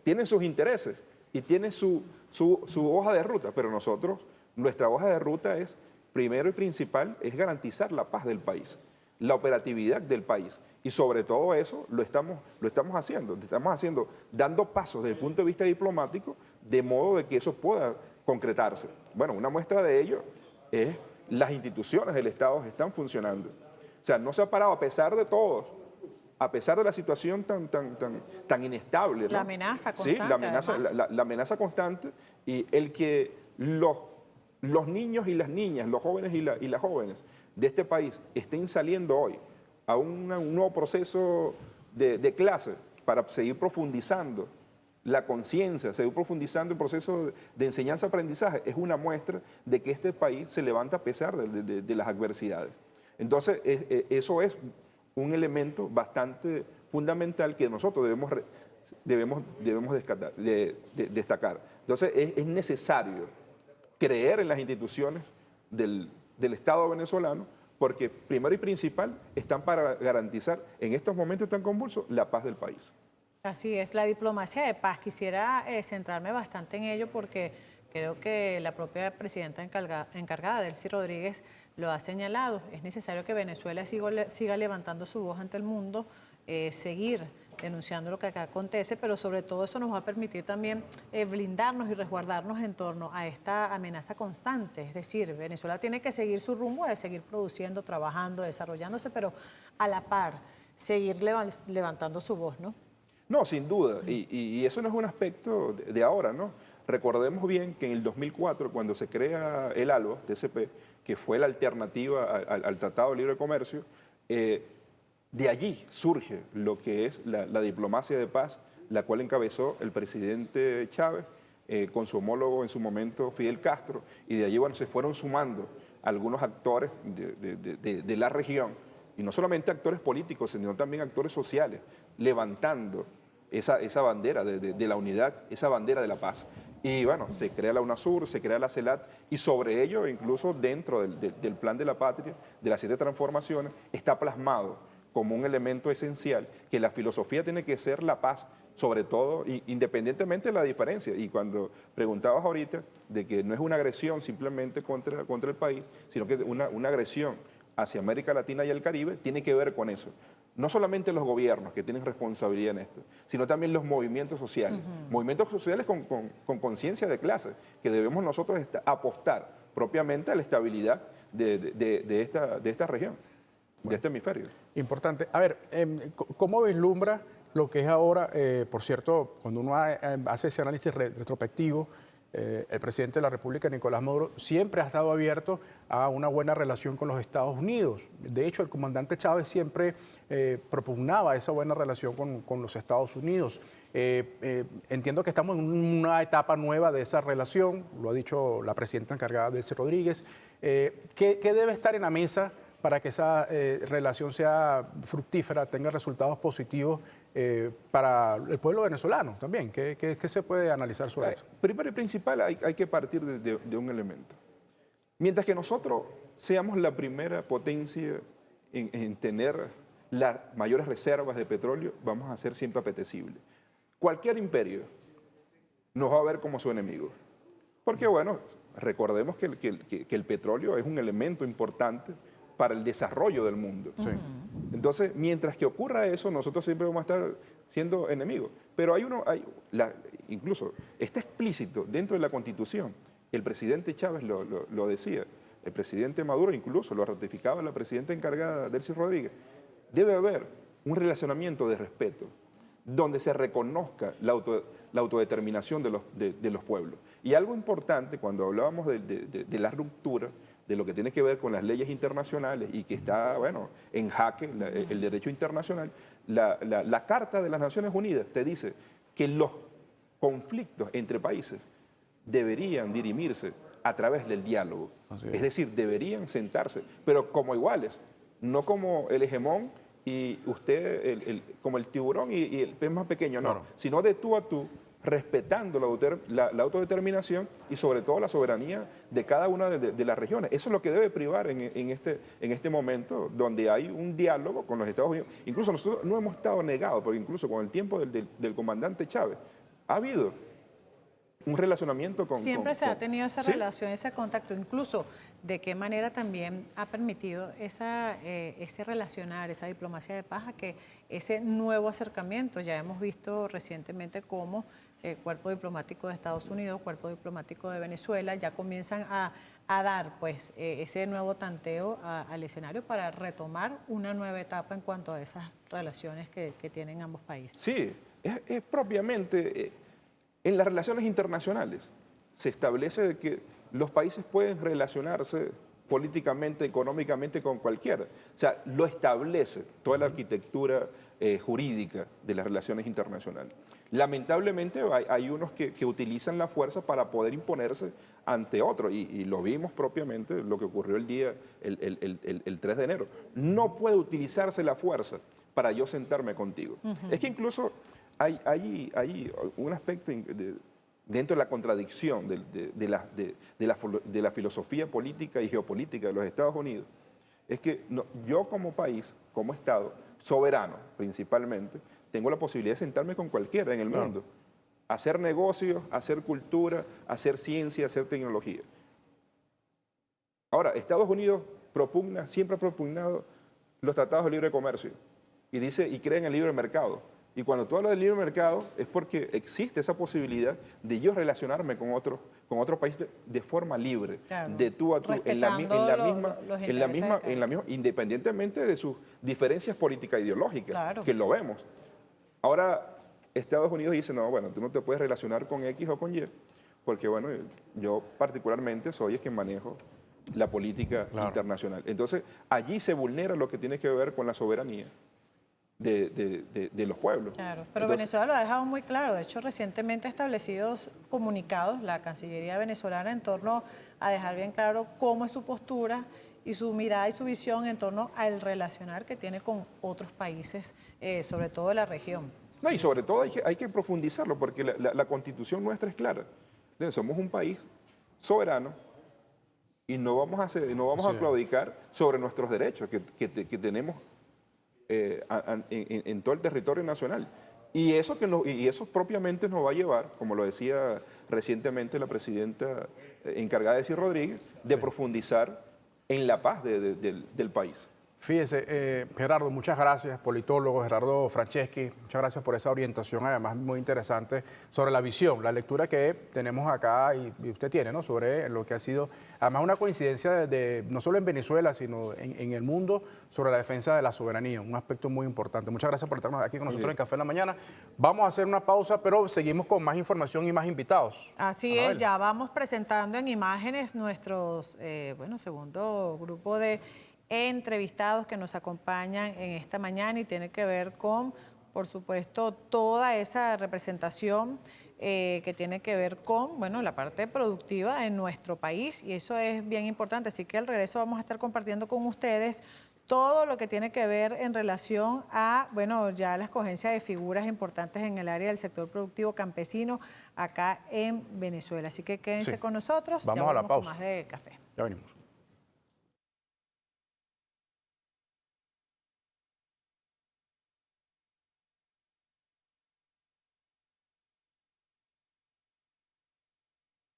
tienen sus intereses y tiene su hoja de ruta, pero nosotros, nuestra hoja de ruta es, primero y principal, es garantizar la paz del país, la operatividad del país. Y sobre todo eso lo estamos haciendo, dando pasos desde el punto de vista diplomático, de modo de que eso pueda concretarse. Bueno, una muestra de ello es las instituciones del Estado están funcionando. O sea, no se ha parado a pesar de todos, a pesar de la situación tan inestable, ¿no? La amenaza constante. Sí, la amenaza constante, y el que los niños y las niñas, los jóvenes y las jóvenes de este país estén saliendo hoy a un nuevo proceso de clase para seguir profundizando la conciencia, seguir profundizando el proceso de enseñanza-aprendizaje, es una muestra de que este país se levanta a pesar de las adversidades. Entonces, eso es un elemento bastante fundamental que nosotros debemos destacar. Entonces, es necesario creer en las instituciones del Estado venezolano, porque primero y principal están para garantizar en estos momentos tan convulsos la paz del país. Así es, la diplomacia de paz. Quisiera centrarme bastante en ello porque creo que la propia presidenta encargada, Delcy Rodríguez, lo ha señalado. Es necesario que Venezuela siga levantando su voz ante el mundo, seguir denunciando lo que acá acontece, pero sobre todo eso nos va a permitir también blindarnos y resguardarnos en torno a esta amenaza constante. Es decir, Venezuela tiene que seguir su rumbo de seguir produciendo, trabajando, desarrollándose, pero a la par, seguir levantando su voz, ¿no? No, sin duda, y eso no es un aspecto de ahora, ¿no? Recordemos bien que en el 2004, cuando se crea el ALBA, TCP, que fue la alternativa al Tratado de Libre Comercio, de allí surge lo que es la diplomacia de paz, la cual encabezó el presidente Chávez con su homólogo en su momento Fidel Castro, y de allí, bueno, se fueron sumando algunos actores de la región, y no solamente actores políticos, sino también actores sociales, levantando esa bandera de la unidad, esa bandera de la paz. Y bueno, se crea la UNASUR, se crea la CELAT, y sobre ello, incluso dentro del Plan de la Patria, de las 7 transformaciones, está plasmado como un elemento esencial que la filosofía tiene que ser la paz, sobre todo, independientemente de la diferencia. Y cuando preguntabas ahorita de que no es una agresión simplemente contra el país, sino que una agresión hacia América Latina y el Caribe, tiene que ver con eso. No solamente los gobiernos que tienen responsabilidad en esto, sino también los movimientos sociales. Movimientos sociales con conciencia de clase, que debemos nosotros apostar propiamente a la estabilidad de esta región, de este hemisferio. Importante. A ver, ¿cómo vislumbra lo que es ahora, por cierto, cuando uno hace ese análisis retrospectivo, el presidente de la República, Nicolás Maduro, siempre ha estado abierto a una buena relación con los Estados Unidos? De hecho, el comandante Chávez siempre propugnaba esa buena relación con los Estados Unidos. Entiendo que estamos en una etapa nueva de esa relación, lo ha dicho la presidenta encargada, Delcy Rodríguez. ¿Qué debe estar en la mesa para que esa relación sea fructífera, tenga resultados positivos para el pueblo venezolano también? ¿Qué se puede analizar sobre eso? Primero y principal, hay que partir de un elemento. Mientras que nosotros seamos la primera potencia en tener las mayores reservas de petróleo, vamos a ser siempre apetecibles. Cualquier imperio nos va a ver como su enemigo. Porque, bueno, recordemos que el petróleo es un elemento importante para el desarrollo del mundo. Sí. Entonces, mientras que ocurra eso, nosotros siempre vamos a estar siendo enemigos. Pero incluso está explícito dentro de la Constitución. El presidente Chávez lo decía, el presidente Maduro incluso lo ratificaba la presidenta encargada, Delcy Rodríguez. Debe haber un relacionamiento de respeto, donde se reconozca la autodeterminación de los pueblos. Y algo importante, cuando hablábamos de la ruptura, de lo que tiene que ver con las leyes internacionales y que está, bueno, en jaque el derecho internacional, la Carta de las Naciones Unidas te dice que los conflictos entre países deberían dirimirse a través del diálogo. Es decir, deberían sentarse, pero como iguales, no como el hegemón y usted como el tiburón y el pez más pequeño, no, sino de tú a tú, respetando la autodeterminación y sobre todo la soberanía de cada una de las regiones. Eso es lo que debe privar en este momento, donde hay un diálogo con los Estados Unidos. Incluso nosotros no hemos estado negados, porque incluso con el tiempo del comandante Chávez ha habido un relacionamiento con... Siempre se ha tenido esa ¿sí? relación, ese contacto, incluso de qué manera también ha permitido ese relacionar, esa diplomacia de paz, que ese nuevo acercamiento. Ya hemos visto recientemente cómo el Cuerpo Diplomático de Estados Unidos, Cuerpo Diplomático de Venezuela, ya comienzan a dar pues ese nuevo tanteo al escenario para retomar una nueva etapa en cuanto a esas relaciones que tienen ambos países. Sí, es propiamente... En las relaciones internacionales se establece de que los países pueden relacionarse políticamente, económicamente con cualquiera. O sea, lo establece toda la arquitectura jurídica de las relaciones internacionales. Lamentablemente hay unos que utilizan la fuerza para poder imponerse ante otros y lo vimos propiamente lo que ocurrió el 3 de enero. No puede utilizarse la fuerza para yo sentarme contigo. Es que incluso... Hay un aspecto dentro de la contradicción de la filosofía política y geopolítica de los Estados Unidos. Es que yo como país, como Estado, soberano principalmente, tengo la posibilidad de sentarme con cualquiera en el mundo, hacer negocios, hacer cultura, hacer ciencia, hacer tecnología. Ahora, Estados Unidos siempre ha propugnado los tratados de libre comercio y cree en el libre mercado. Y cuando tú hablas del libre mercado es porque existe esa posibilidad de yo relacionarme con otros países de forma libre, claro, de tú a tú, independientemente de sus diferencias políticas e ideológicas, claro, que lo vemos. Ahora, Estados Unidos dice, no, bueno, tú no te puedes relacionar con X o con Y, porque bueno, yo particularmente soy el que manejo la política internacional. Entonces, allí se vulnera lo que tiene que ver con la soberanía de los pueblos. Claro, pero entonces, Venezuela lo ha dejado muy claro. De hecho, recientemente ha establecido comunicados la Cancillería venezolana en torno a dejar bien claro cómo es su postura y su mirada y su visión en torno al relacionar que tiene con otros países, sobre todo de la región. No, y sobre todo hay que profundizarlo, porque la Constitución nuestra es clara. Entonces, somos un país soberano y no vamos a claudicar sobre nuestros derechos que tenemos en todo el territorio nacional. Y eso propiamente nos va a llevar, como lo decía recientemente la presidenta encargada de Ciro Rodríguez, de profundizar en la paz del país. Fíjese, Gerardo, muchas gracias, politólogo Gerardo Franceschi, muchas gracias por esa orientación, además muy interesante, sobre la visión, la lectura que tenemos acá y usted tiene, ¿no?, sobre lo que ha sido, además una coincidencia no solo en Venezuela, sino en el mundo, sobre la defensa de la soberanía, un aspecto muy importante. Muchas gracias por estar aquí con nosotros en Café en la Mañana. Vamos a hacer una pausa, pero seguimos con más información y más invitados. Así es, ya vamos presentando en imágenes nuestros, segundo grupo de entrevistados que nos acompañan en esta mañana y tiene que ver con, por supuesto, toda esa representación que tiene que ver con, la parte productiva en nuestro país, y eso es bien importante. Así que al regreso vamos a estar compartiendo con ustedes todo lo que tiene que ver en relación a, ya la escogencia de figuras importantes en el área del sector productivo campesino acá en Venezuela. Así que quédense con nosotros. Vamos a la pausa. Con más de café. Ya venimos.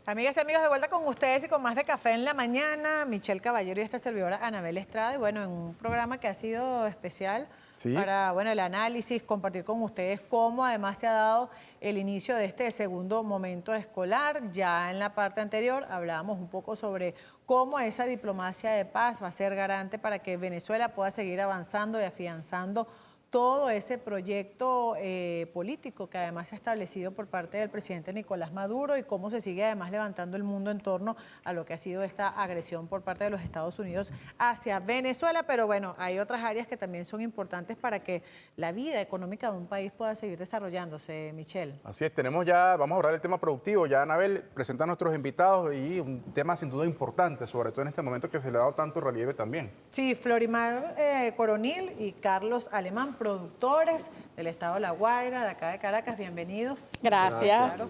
Amigas y amigos, de vuelta con ustedes y con más de Café en la Mañana. Michelle Caballero y esta servidora Anabel Estrada. Y en un programa que ha sido especial para el análisis, compartir con ustedes cómo además se ha dado el inicio de este segundo momento escolar. Ya en la parte anterior hablábamos un poco sobre cómo esa diplomacia de paz va a ser garante para que Venezuela pueda seguir avanzando y afianzando todo ese proyecto político que además se ha establecido por parte del presidente Nicolás Maduro y cómo se sigue además levantando el mundo en torno a lo que ha sido esta agresión por parte de los Estados Unidos hacia Venezuela. Pero hay otras áreas que también son importantes para que la vida económica de un país pueda seguir desarrollándose, Michelle. Así es, vamos a hablar del tema productivo. Ya Anabel presenta a nuestros invitados y un tema sin duda importante, sobre todo en este momento que se le ha dado tanto relieve también. Sí, Florimar Coronil y Carlos Alemán, productores del estado de La Guaira, de acá de Caracas. Bienvenidos. Gracias. Claro,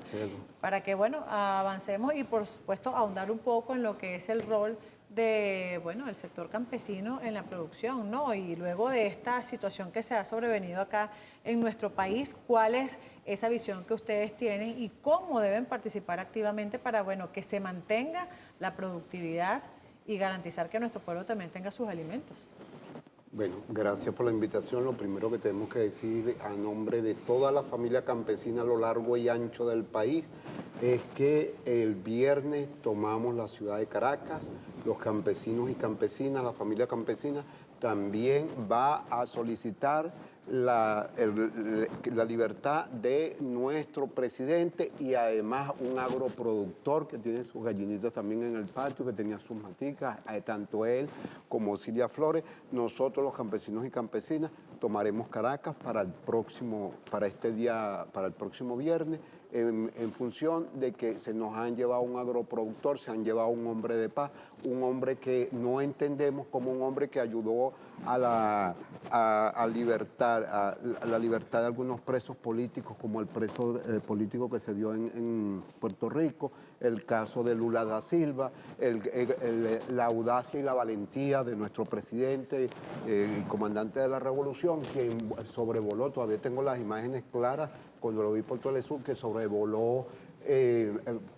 para que, bueno, avancemos y, por supuesto, ahondar un poco en lo que es el rol de, bueno, el sector campesino en la producción, ¿no? Y luego de esta situación que se ha sobrevenido acá en nuestro país, ¿cuál es esa visión que ustedes tienen y cómo deben participar activamente para, bueno, que se mantenga la productividad y garantizar que nuestro pueblo también tenga sus alimentos? Bueno, gracias por la invitación. Lo primero que tenemos que decir a nombre de toda la familia campesina a lo largo y ancho del país es que el viernes tomamos la ciudad de Caracas. Los campesinos y campesinas, la familia campesina, también va a solicitar la libertad de nuestro presidente y además un agroproductor que tiene sus gallinitas también en el patio, que tenía sus maticas, tanto él como Silvia Flores. Nosotros los campesinos y campesinas tomaremos Caracas para el próximo viernes, en función de que se nos han llevado un agroproductor, se han llevado un hombre de paz, un hombre que no entendemos como un hombre que ayudó a la libertad de algunos presos políticos, como el preso político que se dio en Puerto Rico, el caso de Lula da Silva, la audacia y la valentía de nuestro presidente y comandante de la revolución, quien sobrevoló, todavía tengo las imágenes claras, cuando lo vi por Telesur, que sobrevoló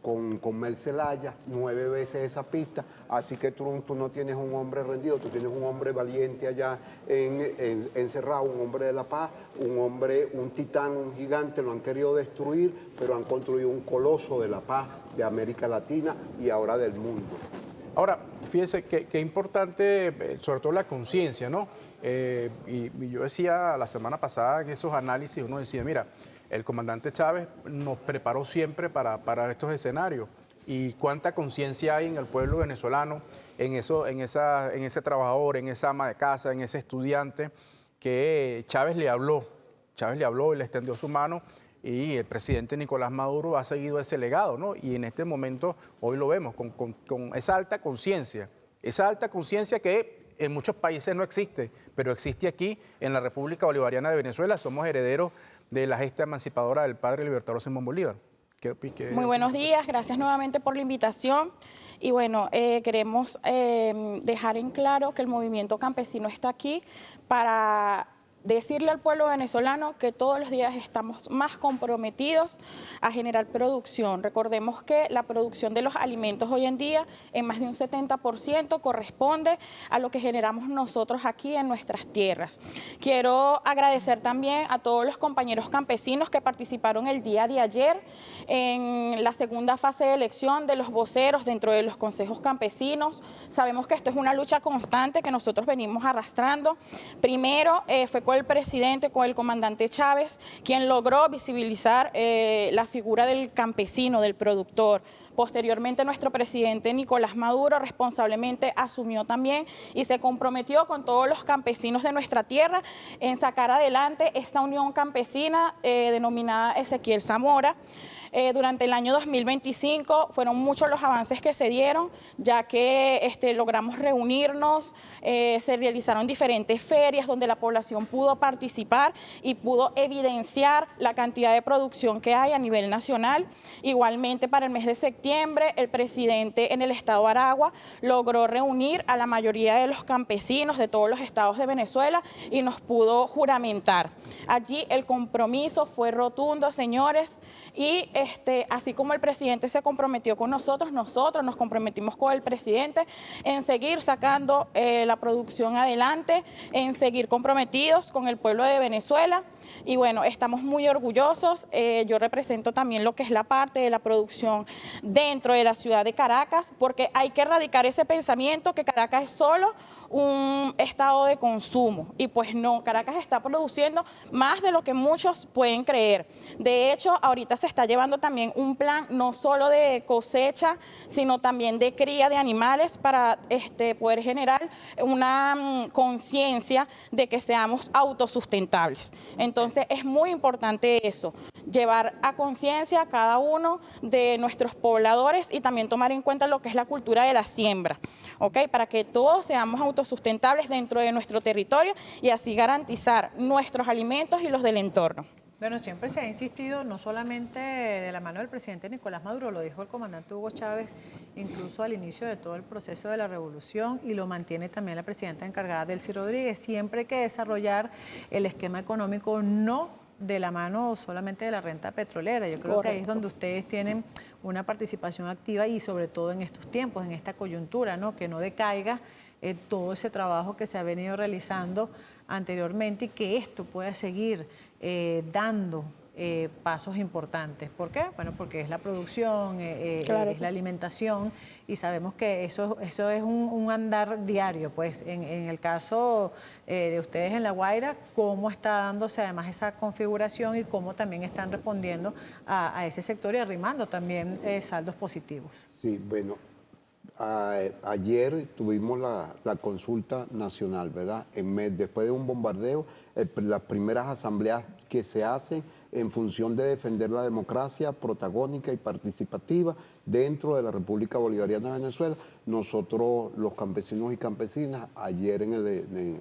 con Mel Zelaya 9 veces esa pista. Así que tú no tienes un hombre rendido, tú tienes un hombre valiente allá encerrado, un hombre de la paz, un titán, un gigante. Lo han querido destruir, pero han construido un coloso de la paz de América Latina y ahora del mundo. Ahora, fíjese que importante, sobre todo la conciencia, ¿no? Y yo decía la semana pasada en esos análisis, uno decía, mira, el comandante Chávez nos preparó siempre para estos escenarios. Y cuánta conciencia hay en el pueblo venezolano, en ese trabajador, en esa ama de casa, en ese estudiante, que Chávez le habló y le extendió su mano, y el presidente Nicolás Maduro ha seguido ese legado, ¿no? Y en este momento, hoy lo vemos, con esa alta conciencia que en muchos países no existe, pero existe aquí en la República Bolivariana de Venezuela. Somos herederos de la gesta emancipadora del padre libertador Simón Bolívar. Muy buenos días, gracias nuevamente por la invitación. Y bueno, queremos dejar en claro que el movimiento campesino está aquí para decirle al pueblo venezolano que todos los días estamos más comprometidos a generar producción. Recordemos que la producción de los alimentos hoy en día en más de un 70% corresponde a lo que generamos nosotros aquí en nuestras tierras. Quiero agradecer también a todos los compañeros campesinos que participaron el día de ayer en la segunda fase de elección de los voceros dentro de los consejos campesinos. Sabemos que esto es una lucha constante que nosotros venimos arrastrando. Primero fue con el presidente, con el comandante Chávez, quien logró visibilizar la figura del campesino, del productor. Posteriormente, nuestro presidente Nicolás Maduro responsablemente asumió también y se comprometió con todos los campesinos de nuestra tierra en sacar adelante esta unión campesina denominada Ezequiel Zamora. Durante el año 2025 fueron muchos los avances que se dieron, ya que logramos reunirnos, se realizaron diferentes ferias donde la población pudo participar y pudo evidenciar la cantidad de producción que hay a nivel nacional. Igualmente, para el mes de septiembre, el presidente en el estado de Aragua logró reunir a la mayoría de los campesinos de todos los estados de Venezuela y nos pudo juramentar. Allí el compromiso fue rotundo, señores, y así como el presidente se comprometió con nosotros nos comprometimos con el presidente en seguir sacando la producción adelante, en seguir comprometidos con el pueblo de Venezuela. Y bueno, estamos muy orgullosos. Yo represento también lo que es la parte de la producción dentro de la ciudad de Caracas, porque hay que erradicar ese pensamiento que Caracas es solo un estado de consumo. Y pues no, Caracas está produciendo más de lo que muchos pueden creer. De hecho, ahorita se está llevando también un plan no solo de cosecha, sino también de cría de animales para poder generar una conciencia de que seamos autosustentables. Entonces es muy importante eso, llevar a conciencia a cada uno de nuestros pobladores pobladores y también tomar en cuenta lo que es la cultura de la siembra, ¿ok? Para que todos seamos autosustentables dentro de nuestro territorio y así garantizar nuestros alimentos y los del entorno. Bueno, siempre se ha insistido, no solamente de la mano del presidente Nicolás Maduro, lo dijo el comandante Hugo Chávez, incluso al inicio de todo el proceso de la revolución, y lo mantiene también la presidenta encargada, Delcy Rodríguez, siempre hay que desarrollar el esquema económico, no de la mano solamente de la renta petrolera. Yo creo que ahí es donde ustedes tienen una participación activa y sobre todo en estos tiempos, en esta coyuntura, ¿no? Que no decaiga todo ese trabajo que se ha venido realizando anteriormente y que esto pueda seguir dando pasos importantes. ¿Por qué? Bueno, porque es la producción, Claro, es la alimentación y sabemos que eso es un andar diario. Pues en el caso de ustedes en La Guaira, ¿cómo está dándose además esa configuración y cómo también están respondiendo a ese sector y arrimando también saldos positivos? Sí, bueno, ayer tuvimos la consulta nacional, ¿verdad? Después de un bombardeo, las primeras asambleas que se hacen en función de defender la democracia protagónica y participativa dentro de la República Bolivariana de Venezuela. Nosotros, los campesinos y campesinas, ayer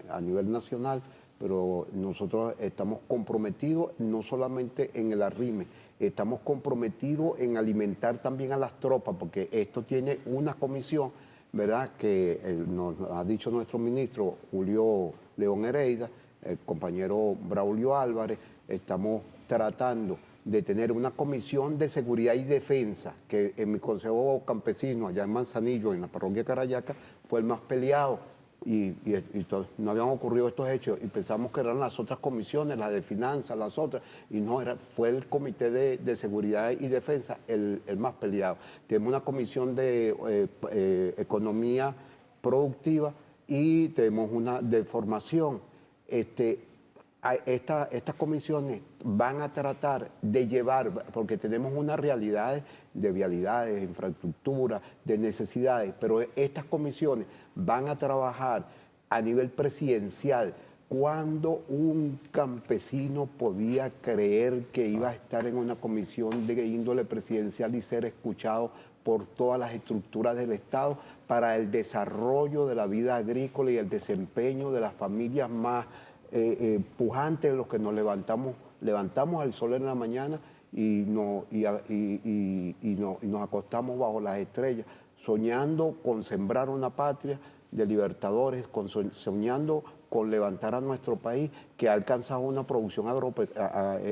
a nivel nacional, pero nosotros estamos comprometidos no solamente en el arrime, estamos comprometidos en alimentar también a las tropas, porque esto tiene una comisión, ¿verdad?, que nos ha dicho nuestro ministro Julio León Hereida, el compañero Braulio Álvarez. Estamos tratando de tener una comisión de seguridad y defensa, que en mi consejo campesino, allá en Manzanillo, en la parroquia Carayaca, fue el más peleado. Y no habían ocurrido estos hechos y pensamos que eran las otras comisiones, las de finanzas, las otras, y no, fue el comité de seguridad y defensa el más peleado. Tenemos una comisión de economía productiva y tenemos una de formación. Estas comisiones van a tratar de llevar, porque tenemos unas realidades de vialidades, de infraestructura, de necesidades, pero estas comisiones van a trabajar a nivel presidencial. ¿Cuándo un campesino podía creer que iba a estar en una comisión de índole presidencial y ser escuchado por todas las estructuras del Estado para el desarrollo de la vida agrícola y el desempeño de las familias más pujantes, los que nos levantamos al sol en la mañana y nos acostamos bajo las estrellas, soñando con sembrar una patria de libertadores, soñando con levantar a nuestro país, que ha alcanzado una producción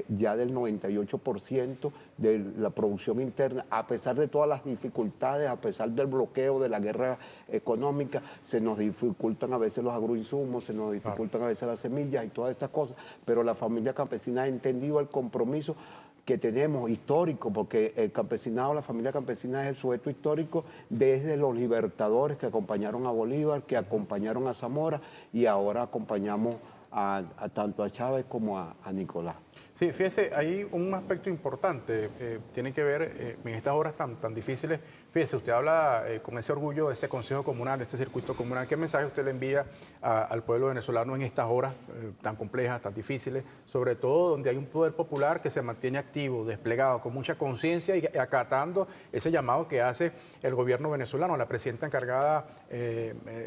ya del 98% de la producción interna, a pesar de todas las dificultades, a pesar del bloqueo, de la guerra económica, se nos dificultan a veces los agroinsumos, se nos dificultan a veces las semillas y todas estas cosas, pero la familia campesina ha entendido el compromiso que tenemos histórico, porque el campesinado, la familia campesina es el sujeto histórico desde los libertadores que acompañaron a Bolívar, que acompañaron a Zamora y ahora acompañamos tanto a Chávez como a Nicolás. Sí, fíjese, hay un aspecto importante, tiene que ver en estas horas tan difíciles. Fíjese, usted habla con ese orgullo de ese consejo comunal, de ese circuito comunal. ¿Qué mensaje usted le envía al pueblo venezolano en estas horas tan complejas, tan difíciles, sobre todo donde hay un poder popular que se mantiene activo, desplegado, con mucha conciencia y acatando ese llamado que hace el gobierno venezolano, la presidenta encargada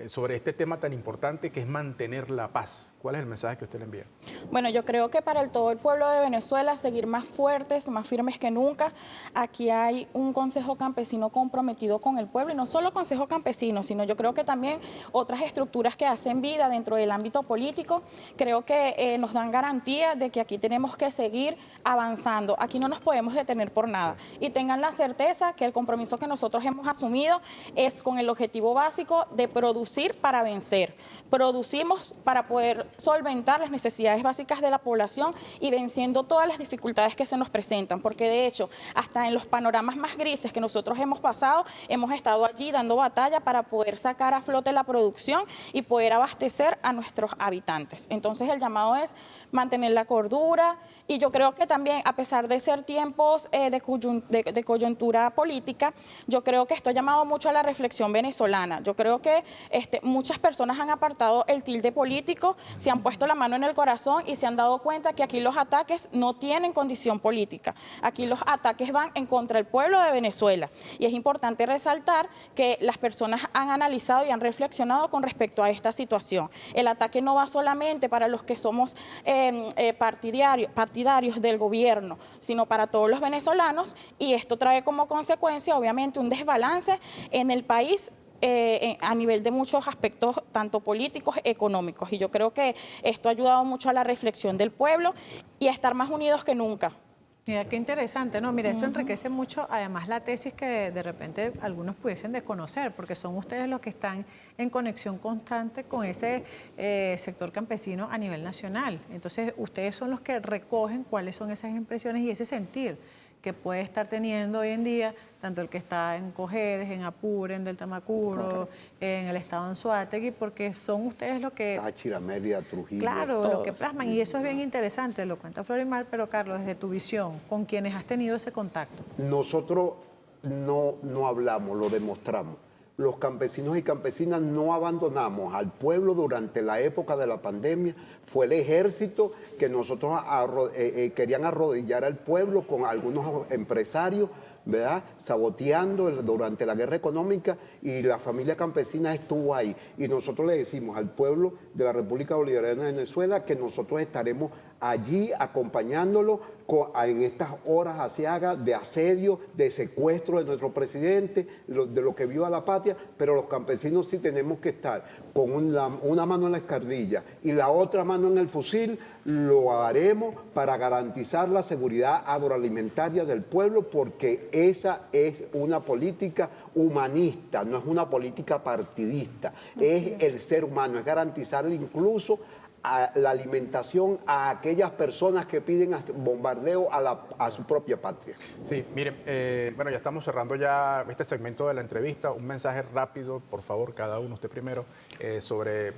sobre este tema tan importante que es mantener la paz? ¿Cuál es el mensaje que usted le envía? Bueno, yo creo que para todo el pueblo de Venezuela seguir más fuertes, más firmes que nunca. Aquí hay un consejo campesino comprometido con el pueblo y no solo consejo campesino, sino yo creo que también otras estructuras que hacen vida dentro del ámbito político. Creo que nos dan garantía de que aquí tenemos que seguir avanzando. Aquí no nos podemos detener por nada. Y tengan la certeza que el compromiso que nosotros hemos asumido es con el objetivo básico de producir para vencer. Producimos para poder solventar las necesidades básicas de la población y venciendo todas las dificultades que se nos presentan, porque de hecho, hasta en los panoramas más grises que nosotros hemos pasado, hemos estado allí dando batalla para poder sacar a flote la producción y poder abastecer a nuestros habitantes. Entonces el llamado es mantener la cordura y yo creo que también, a pesar de ser tiempos de coyuntura política, yo creo que esto ha llamado mucho a la reflexión venezolana. Yo creo que muchas personas han apartado el tilde político, se han puesto puesto la mano en el corazón y se han dado cuenta que aquí los ataques no tienen condición política. Aquí los ataques van en contra del pueblo de Venezuela. Y es importante resaltar que las personas han analizado y han reflexionado con respecto a esta situación. El ataque no va solamente para los que somos partidarios del gobierno, sino para todos los venezolanos, y esto trae como consecuencia, obviamente, un desbalance en el país a nivel de muchos aspectos, tanto políticos, económicos. Y yo creo que esto ha ayudado mucho a la reflexión del pueblo y a estar más unidos que nunca. Mira, qué interesante, ¿no? Mira, eso enriquece mucho, además, la tesis que de repente algunos pudiesen desconocer, porque son ustedes los que están en conexión constante con ese sector campesino a nivel nacional. Entonces, ustedes son los que recogen cuáles son esas impresiones y ese sentir que puede estar teniendo hoy en día, tanto el que está en Cojedes, en Apure, en Delta Macuro, en el estado de Anzoátegui, porque son ustedes los que... Táchira, Mérida, Trujillo. Claro, lo que plasman, y eso es bien interesante, lo cuenta Florimar, pero Carlos, desde tu visión, ¿con quienes has tenido ese contacto? Nosotros no hablamos, lo demostramos. Los campesinos y campesinas no abandonamos al pueblo durante la época de la pandemia. Fue el ejército que nosotros querían arrodillar al pueblo con algunos empresarios, ¿verdad? Saboteando durante la guerra económica, y la familia campesina estuvo ahí. Y nosotros le decimos al pueblo de la República Bolivariana de Venezuela que nosotros estaremos allí acompañándolo en estas horas aciagas de asedio, de secuestro de nuestro presidente, de lo que viva la patria, pero los campesinos sí tenemos que estar con una mano en la escardilla y la otra mano en el fusil. Lo haremos para garantizar la seguridad agroalimentaria del pueblo, porque esa es una política humanista, no es una política partidista, es el ser humano, es garantizarle incluso la alimentación a aquellas personas que piden bombardeo a su propia patria. Sí, miren, bueno, ya estamos cerrando ya este segmento de la entrevista. Un mensaje rápido, por favor, cada uno, usted primero, sobre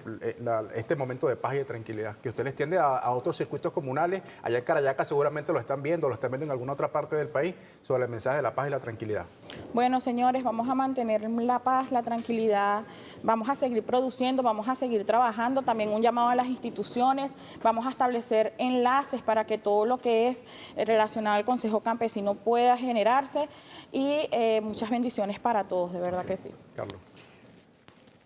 este momento de paz y de tranquilidad, que usted les tiende a otros circuitos comunales. Allá en Carayacas seguramente lo están viendo en alguna otra parte del país, sobre el mensaje de la paz y la tranquilidad. Bueno, señores, vamos a mantener la paz, la tranquilidad, vamos a seguir produciendo, vamos a seguir trabajando. También un llamado a las instituciones, vamos a establecer enlaces para que todo lo que es relacionado al Consejo Campesino pueda generarse, y muchas bendiciones para todos, de verdad que sí. Carlos.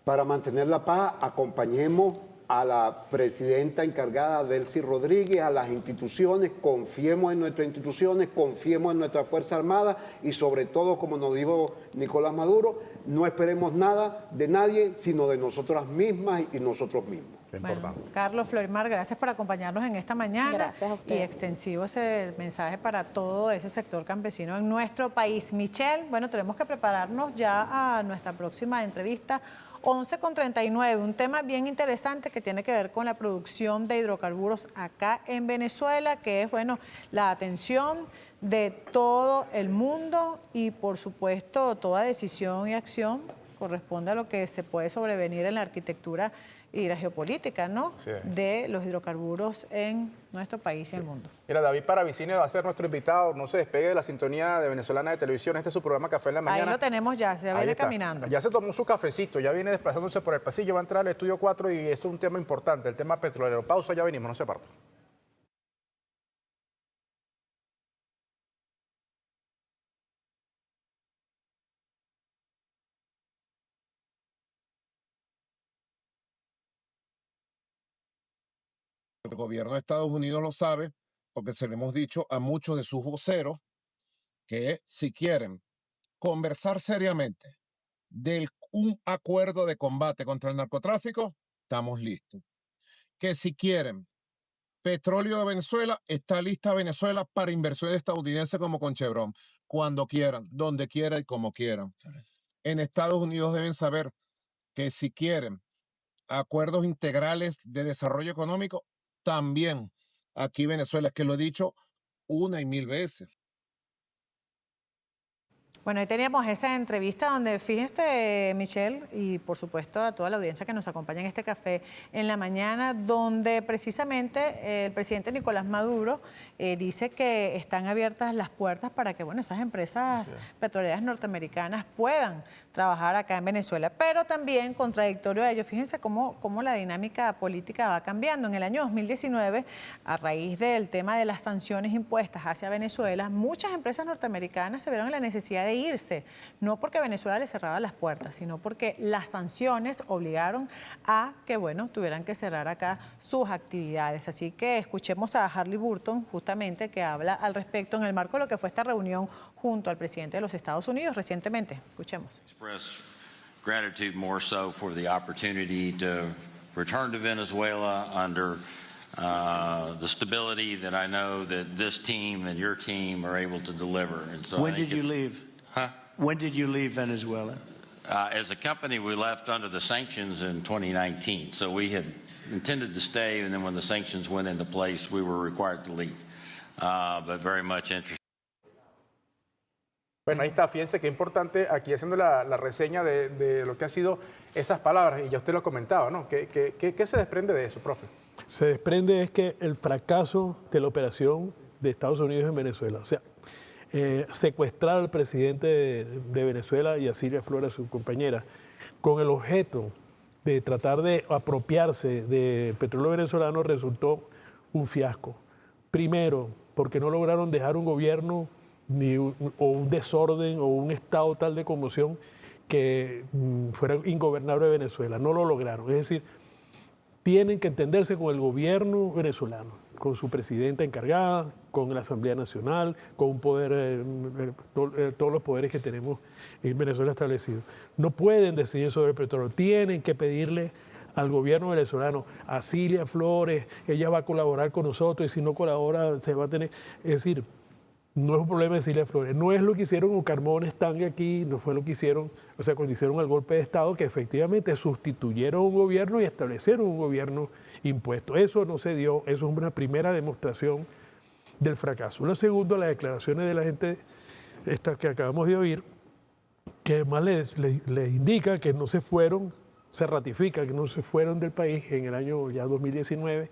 Para mantener la paz, acompañemos a la presidenta encargada, Delcy Rodríguez, a las instituciones, confiemos en nuestras instituciones, confiemos en nuestra Fuerza Armada, y sobre todo, como nos dijo Nicolás Maduro, no esperemos nada de nadie, sino de nosotras mismas y nosotros mismos. Bueno, Carlos, Florimar, gracias por acompañarnos en esta mañana. Gracias a usted. Y extensivo ese mensaje para todo ese sector campesino en nuestro país. Michelle, bueno, tenemos que prepararnos ya a nuestra próxima entrevista. 11:39, un tema bien interesante que tiene que ver con la producción de hidrocarburos acá en Venezuela, que es, bueno, la atención de todo el mundo, y por supuesto toda decisión y acción corresponde a lo que se puede sobrevenir en la arquitectura y la geopolítica, ¿no? Sí. De los hidrocarburos en nuestro país y el mundo. Mira, David Paravicini va a ser nuestro invitado. No se despegue de la sintonía de Venezolana de Televisión. Este es su programa Café en la Mañana. Ahí lo tenemos ya, se viene caminando. Ya se tomó su cafecito, ya viene desplazándose por el pasillo, va a entrar al estudio 4, y esto es un tema importante, el tema petrolero. Pausa, ya venimos, no se aparten. El gobierno de Estados Unidos lo sabe, porque se lo hemos dicho a muchos de sus voceros, que si quieren conversar seriamente de un acuerdo de combate contra el narcotráfico, estamos listos. Que si quieren petróleo de Venezuela, está lista Venezuela para inversiones estadounidenses como con Chevron, cuando quieran, donde quieran y como quieran. En Estados Unidos deben saber que si quieren acuerdos integrales de desarrollo económico, también aquí Venezuela, que lo he dicho una y mil veces. Bueno, ahí teníamos esa entrevista donde, fíjese, Michelle, y por supuesto a toda la audiencia que nos acompaña en este café en la mañana, donde precisamente el presidente Nicolás Maduro dice que están abiertas las puertas para que, bueno, esas empresas petroleras norteamericanas puedan trabajar acá en Venezuela. Pero también, contradictorio a ello, fíjense cómo la dinámica política va cambiando. En el año 2019, a raíz del tema de las sanciones impuestas hacia Venezuela, muchas empresas norteamericanas se vieron en la necesidad de irse, no porque Venezuela les cerraba las puertas, sino porque las sanciones obligaron a que, bueno, tuvieran que cerrar acá sus actividades. Así que escuchemos a Harley Burton, justamente, que habla al respecto en el marco de lo que fue esta reunión junto al presidente de los Estados Unidos recientemente. Escuchemos. Gratitude more so for the opportunity to return to Venezuela under the stability that I know that this team and your team are able to deliver. And so when did you leave? Huh? When did you leave Venezuela? As a company, we left under the sanctions in 2019. So we had intended to stay, and then when the sanctions went into place, we were required to leave. But very much interested. Bueno, ahí está, fíjense qué importante aquí haciendo la reseña de lo que han sido esas palabras, y ya usted lo comentaba, ¿no? ¿Qué se desprende de eso, profe? Se desprende es que el fracaso de la operación de Estados Unidos en Venezuela, o sea, secuestrar al presidente de Venezuela y a Cilia Flores, su compañera, con el objeto de tratar de apropiarse del petróleo venezolano, resultó un fiasco. Primero, porque no lograron dejar un gobierno o un desorden o un estado tal de conmoción que fuera ingobernable Venezuela. No lo lograron. Es decir, tienen que entenderse con el gobierno venezolano, con su presidenta encargada, con la Asamblea Nacional, con un poder, todos los poderes que tenemos en Venezuela establecidos. No pueden decidir sobre el petróleo, tienen que pedirle al gobierno venezolano, a Cilia Flores, ella va a colaborar con nosotros y si no colabora se va a tener... Es decir, no es un problema de Cilia Flores, no es lo que hicieron con Carmona Stange aquí, no fue lo que hicieron, o sea, cuando hicieron el golpe de Estado, que efectivamente sustituyeron un gobierno y establecieron un gobierno impuesto. Eso no se dio, eso es una primera demostración del fracaso. Lo segundo, las declaraciones de la gente esta que acabamos de oír, que además les indica que no se fueron, se ratifica que no se fueron del país en el año ya 2019,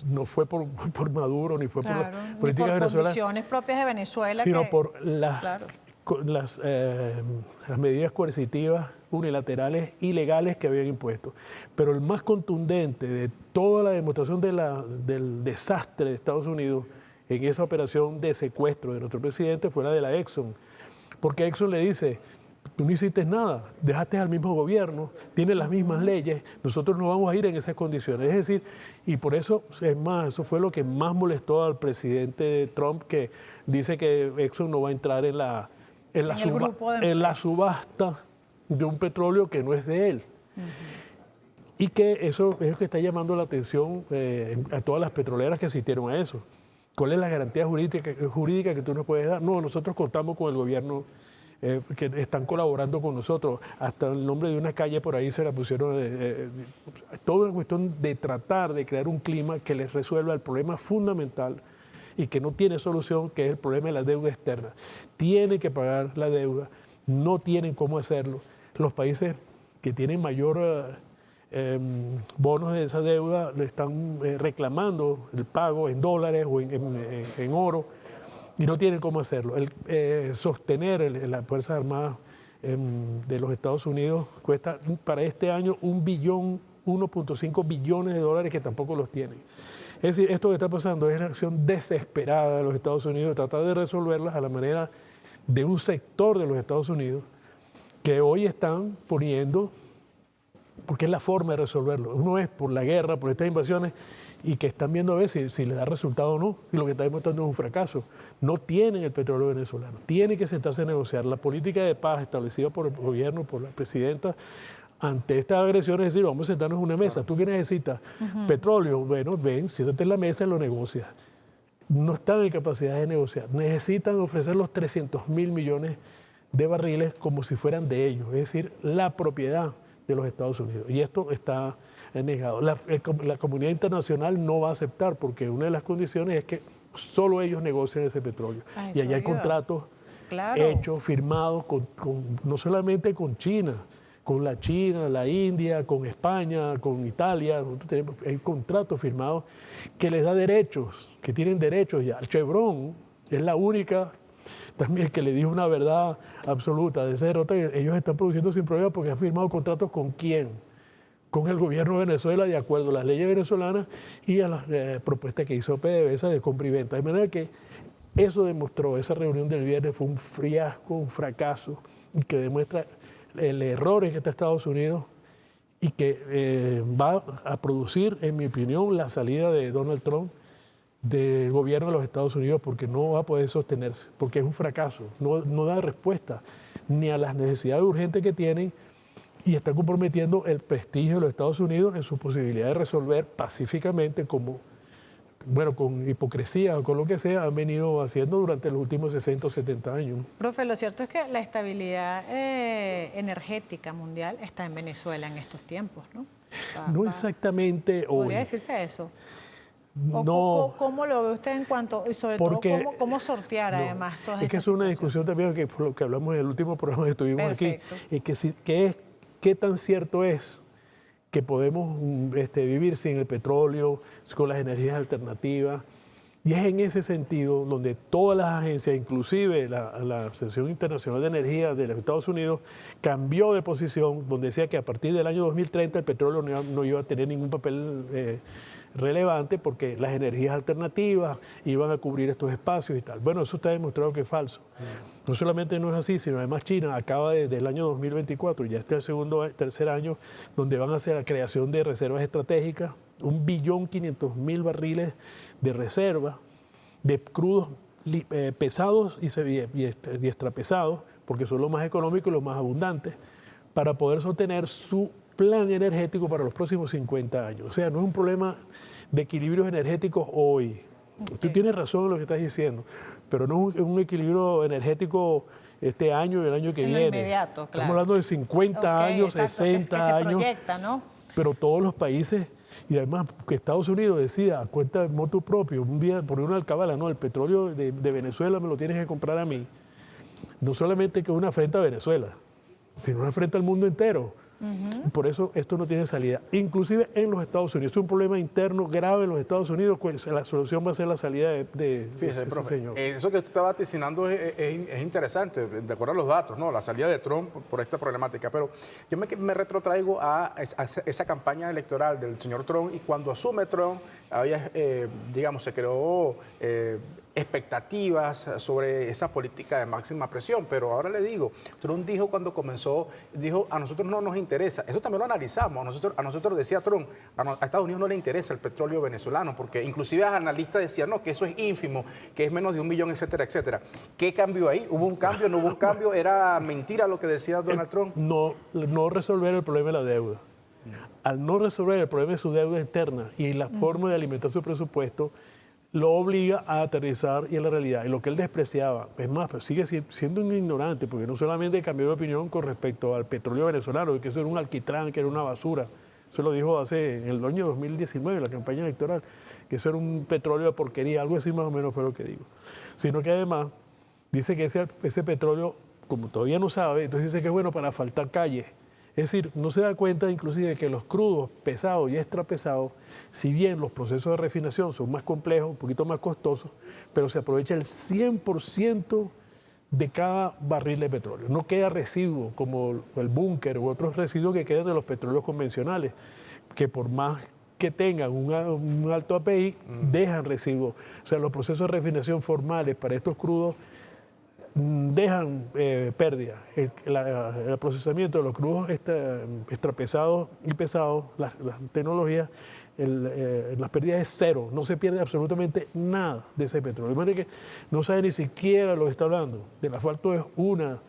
no fue por Maduro, ni fue por la política de Venezuela. Por condiciones propias de Venezuela. Sino por las medidas coercitivas, unilaterales, ilegales que habían impuesto. Pero el más contundente de toda la demostración del desastre de Estados Unidos en esa operación de secuestro de nuestro presidente fue la de la Exxon. Porque Exxon le dice, tú no hiciste nada, dejaste al mismo gobierno, tiene las mismas leyes, nosotros no vamos a ir en esas condiciones. Es decir, y por eso, es más, eso fue lo que más molestó al presidente Trump, que dice que Exxon no va a entrar en la subasta de un petróleo que no es de él. Y que eso es lo que está llamando la atención a todas las petroleras que asistieron a eso. ¿Cuál es la garantía jurídica que tú nos puedes dar? No, nosotros contamos con el gobierno que están colaborando con nosotros. Hasta el nombre de una calle por ahí se la pusieron. Todo es cuestión de tratar de crear un clima que les resuelva el problema fundamental y que no tiene solución, que es el problema de la deuda externa. Tienen que pagar la deuda, no tienen cómo hacerlo. Los países que tienen mayor bonos de esa deuda le están reclamando el pago en dólares o en oro, y no tienen cómo hacerlo. Sostener las Fuerzas Armadas de los Estados Unidos cuesta para este año 1.5 billones de dólares que tampoco los tienen. Es decir, esto que está pasando es una acción desesperada de los Estados Unidos, tratar de resolverlas a la manera de un sector de los Estados Unidos que hoy están poniendo, porque es la forma de resolverlo. Uno es por la guerra, por estas invasiones, y que están viendo a ver si le da resultado o no, y lo que está demostrando es un fracaso. No tienen el petróleo venezolano, tienen que sentarse a negociar. La política de paz establecida por el gobierno, por la presidenta, ante estas agresiones, es decir, vamos a sentarnos en una mesa. ¿Tú qué necesitas? Petróleo. Bueno, ven, siéntate en la mesa y lo negocias. No están en capacidad de negociar. Necesitan ofrecer los 300.000 millones de barriles como si fueran de ellos, es decir, la propiedad de los Estados Unidos. Y esto está negado. La comunidad internacional no va a aceptar, porque una de las condiciones es que solo ellos negocian ese petróleo. Y allá hay contratos hechos, firmados no solamente con China, con la China, la India, con España, con Italia. Nosotros hay contratos firmados que les da derechos, que tienen derechos ya. Chevron es la única también que le dijo una verdad absoluta de esa derrota. Ellos están produciendo sin problema porque han firmado contratos con quién, con el gobierno de Venezuela, de acuerdo a las leyes venezolanas y a las propuestas que hizo PDVSA de compra y venta. De manera que eso demostró, esa reunión del viernes fue un fiasco, un fracaso, y que demuestra el error en que está Estados Unidos y que va a producir, en mi opinión, la salida de Donald Trump del gobierno de los Estados Unidos, porque no va a poder sostenerse, porque es un fracaso, no da respuesta ni a las necesidades urgentes que tienen y está comprometiendo el prestigio de los Estados Unidos en su posibilidad de resolver pacíficamente, como, bueno, con hipocresía o con lo que sea, han venido haciendo durante los últimos 60 o 70 años. Profe, lo cierto es que la estabilidad energética mundial está en Venezuela en estos tiempos, ¿no? No exactamente hoy. ¿Podría decirse eso? No. ¿Cómo lo ve usted en cuanto, y sobre todo, cómo sortear además todas estas situaciones? Es que es una discusión también que por lo que hablamos en el último programa que estuvimos aquí, ¿qué tan cierto es que podemos vivir sin el petróleo, con las energías alternativas? Y es en ese sentido donde todas las agencias, inclusive la Asociación Internacional de Energía de los Estados Unidos, cambió de posición, donde decía que a partir del año 2030 el petróleo no iba a tener ningún papel relevante porque las energías alternativas iban a cubrir estos espacios y tal. Bueno, eso está demostrado que es falso. No solamente no es así, sino además China acaba desde el año 2024, ya está el tercer año, donde van a hacer la creación de reservas estratégicas, 1.500.000 barriles de reservas de crudos pesados y extrapesados, porque son los más económicos y los más abundantes, para poder sostener su plan energético para los próximos 50 años. O sea, no es un problema de equilibrios energéticos hoy. Tú tienes razón en lo que estás diciendo, pero no es un equilibrio energético este año y el año que viene. Inmediato, claro. Estamos hablando de 50 años, exacto, 60 años. Se proyecta, ¿no? Pero todos los países, y además que Estados Unidos decida a cuenta de motu propio, un día por una alcabala, no, el petróleo de Venezuela me lo tienes que comprar a mí. No solamente que es una afrenta a Venezuela, sino una afrenta al mundo entero. Por eso esto no tiene salida, inclusive en los Estados Unidos. Es un problema interno grave en los Estados Unidos, pues la solución va a ser la salida de Fíjese, ese profe, señor. eso que usted está vaticinando es interesante, de acuerdo a los datos, ¿no? La salida de Trump por esta problemática, pero yo me retrotraigo a esa campaña electoral del señor Trump, y cuando asume Trump, había, digamos, se creó expectativas sobre esa política de máxima presión, pero ahora le digo, Trump dijo cuando comenzó, dijo, a nosotros no nos interesa, eso también lo analizamos, a nosotros decía Trump, a Estados Unidos no le interesa el petróleo venezolano, porque inclusive los analistas decían, no, que eso es ínfimo, que es menos de 1 millón, etcétera, etcétera. ¿Qué cambió ahí? ¿Hubo un cambio? ¿No hubo un cambio? ¿Era mentira lo que decía Donald Trump? No resolver el problema de la deuda. Al no resolver el problema de su deuda interna y la forma de alimentar su presupuesto, lo obliga a aterrizar y en la realidad. Y lo que él despreciaba, es más, pero sigue siendo un ignorante, porque no solamente cambió de opinión con respecto al petróleo venezolano, que eso era un alquitrán, que era una basura. Eso lo dijo en el año 2019, en la campaña electoral, que eso era un petróleo de porquería, algo así más o menos fue lo que digo. Sino que además dice que ese petróleo, como todavía no sabe, entonces dice que es bueno para asfaltar calles. Es decir, no se da cuenta inclusive que los crudos pesados y extrapesados, si bien los procesos de refinación son más complejos, un poquito más costosos, pero se aprovecha el 100% de cada barril de petróleo. No queda residuo como el búnker u otros residuos que quedan de los petróleos convencionales, que por más que tengan un alto API, dejan residuos. O sea, los procesos de refinación formales para estos crudos dejan pérdida. El procesamiento de los crudos extrapesados y pesados, las tecnologías, las pérdidas es cero, no se pierde absolutamente nada de ese petróleo. De manera que no sabe ni siquiera lo que está hablando. El asfalto es una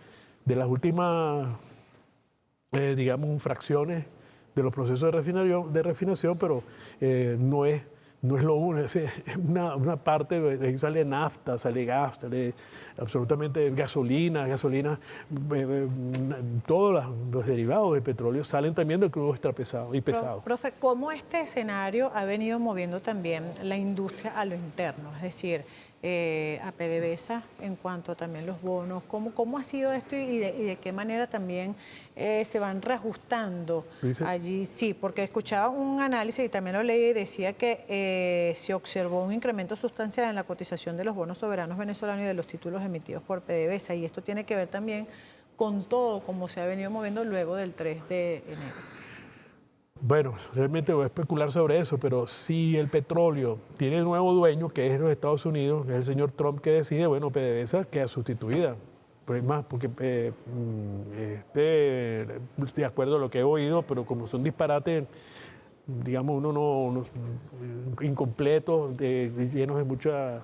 de las últimas, digamos, fracciones de los procesos de refinación, pero no es lo único, es una parte, de ahí sale nafta, sale gas, sale absolutamente gasolina, todos los derivados del petróleo salen también del crudo extrapesado y pesado. Profe, ¿cómo este escenario ha venido moviendo también la industria a lo interno? Es decir, a PDVSA en cuanto a también los bonos. ¿Cómo ha sido esto y de qué manera también se van reajustando allí? Sí, porque escuchaba un análisis y también lo leí y decía que se observó un incremento sustancial en la cotización de los bonos soberanos venezolanos y de los títulos emitidos por PDVSA, y esto tiene que ver también con todo como se ha venido moviendo luego del 3 de enero. Bueno, realmente voy a especular sobre eso, pero si el petróleo tiene un nuevo dueño, que es los Estados Unidos, es el señor Trump que decide, bueno, PDVSA queda sustituida. Pues más, porque de acuerdo a lo que he oído, pero como son disparates, digamos, incompletos, llenos de muchas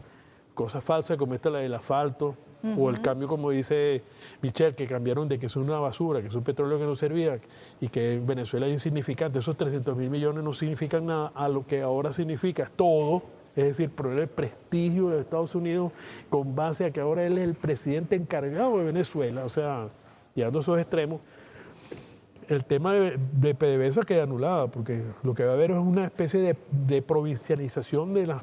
cosas falsas, como esta la del asfalto, o el cambio, como dice Michelle, que cambiaron de que es una basura, que es un petróleo que no servía y que Venezuela es insignificante. Esos 300.000 millones no significan nada a lo que ahora significa todo, es decir, poner el prestigio de Estados Unidos con base a que ahora él es el presidente encargado de Venezuela, o sea, llegando a esos extremos. El tema de PDVSA queda anulada, porque lo que va a haber es una especie de provincialización del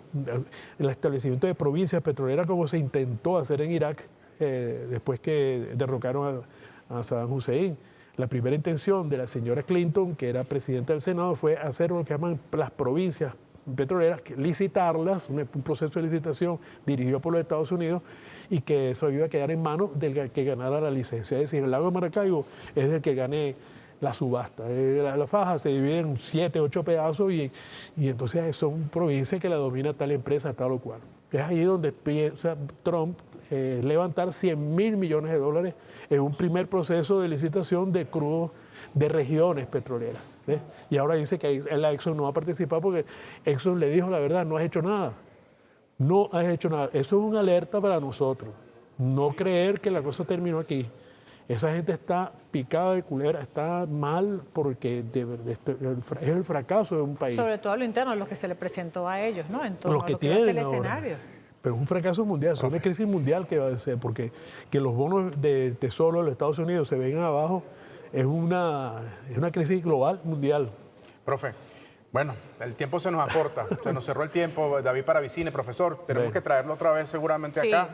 establecimiento de provincias petroleras, como se intentó hacer en Irak después que derrocaron a Saddam Hussein. La primera intención de la señora Clinton, que era presidenta del Senado, fue hacer lo que llaman las provincias petroleras, licitarlas, un proceso de licitación dirigido por los Estados Unidos, y que eso iba a quedar en manos del que ganara la licencia. Es decir, el lago de Maracaibo es del que gane la subasta. La faja se divide en 7, 8 pedazos y entonces son provincias que la domina tal empresa, tal o cual. Es ahí donde piensa Trump levantar $100.000 millones en un primer proceso de licitación de crudo de regiones petroleras. ¿Ves? Y ahora dice que la Exxon no va a participar porque Exxon le dijo la verdad, no has hecho nada. No has hecho nada. Eso es una alerta para nosotros. No creer que la cosa terminó aquí. Esa gente está picada de culebra, está mal porque es el fracaso de un país. Sobre todo lo interno, lo que se le presentó a ellos, ¿no? En torno Los que a lo que es el ahora. escenario. Pero es un fracaso mundial, es una crisis mundial que va a ser, porque que los bonos de tesoro de los Estados Unidos se vengan abajo es una crisis global, mundial. Profe, bueno, el tiempo se nos acorta, se nos cerró el tiempo. David Paravicini, profesor, tenemos que traerlo otra vez seguramente acá.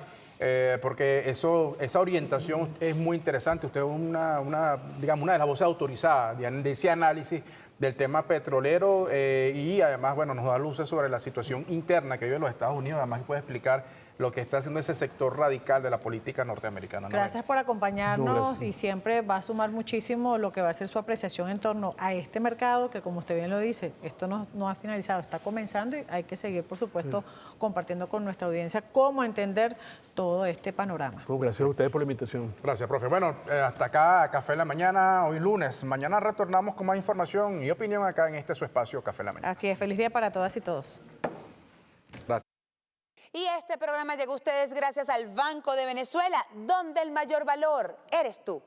Porque esa orientación es muy interesante. Usted es una de las voces autorizadas de ese análisis del tema petrolero y además, bueno, nos da luces sobre la situación interna que vive los Estados Unidos. Además, puede explicar lo que está haciendo ese sector radical de la política norteamericana. Gracias por acompañarnos y siempre va a sumar muchísimo lo que va a ser su apreciación en torno a este mercado que, como usted bien lo dice, esto no ha finalizado, está comenzando y hay que seguir, por supuesto, compartiendo con nuestra audiencia cómo entender todo este panorama. Gracias a ustedes por la invitación. Gracias, profe. Bueno, hasta acá Café en la Mañana, hoy lunes. Mañana retornamos con más información y opinión acá en su espacio Café en la Mañana. Así es, feliz día para todas y todos. Gracias. Y este programa llegó a ustedes gracias al Banco de Venezuela, donde el mayor valor eres tú.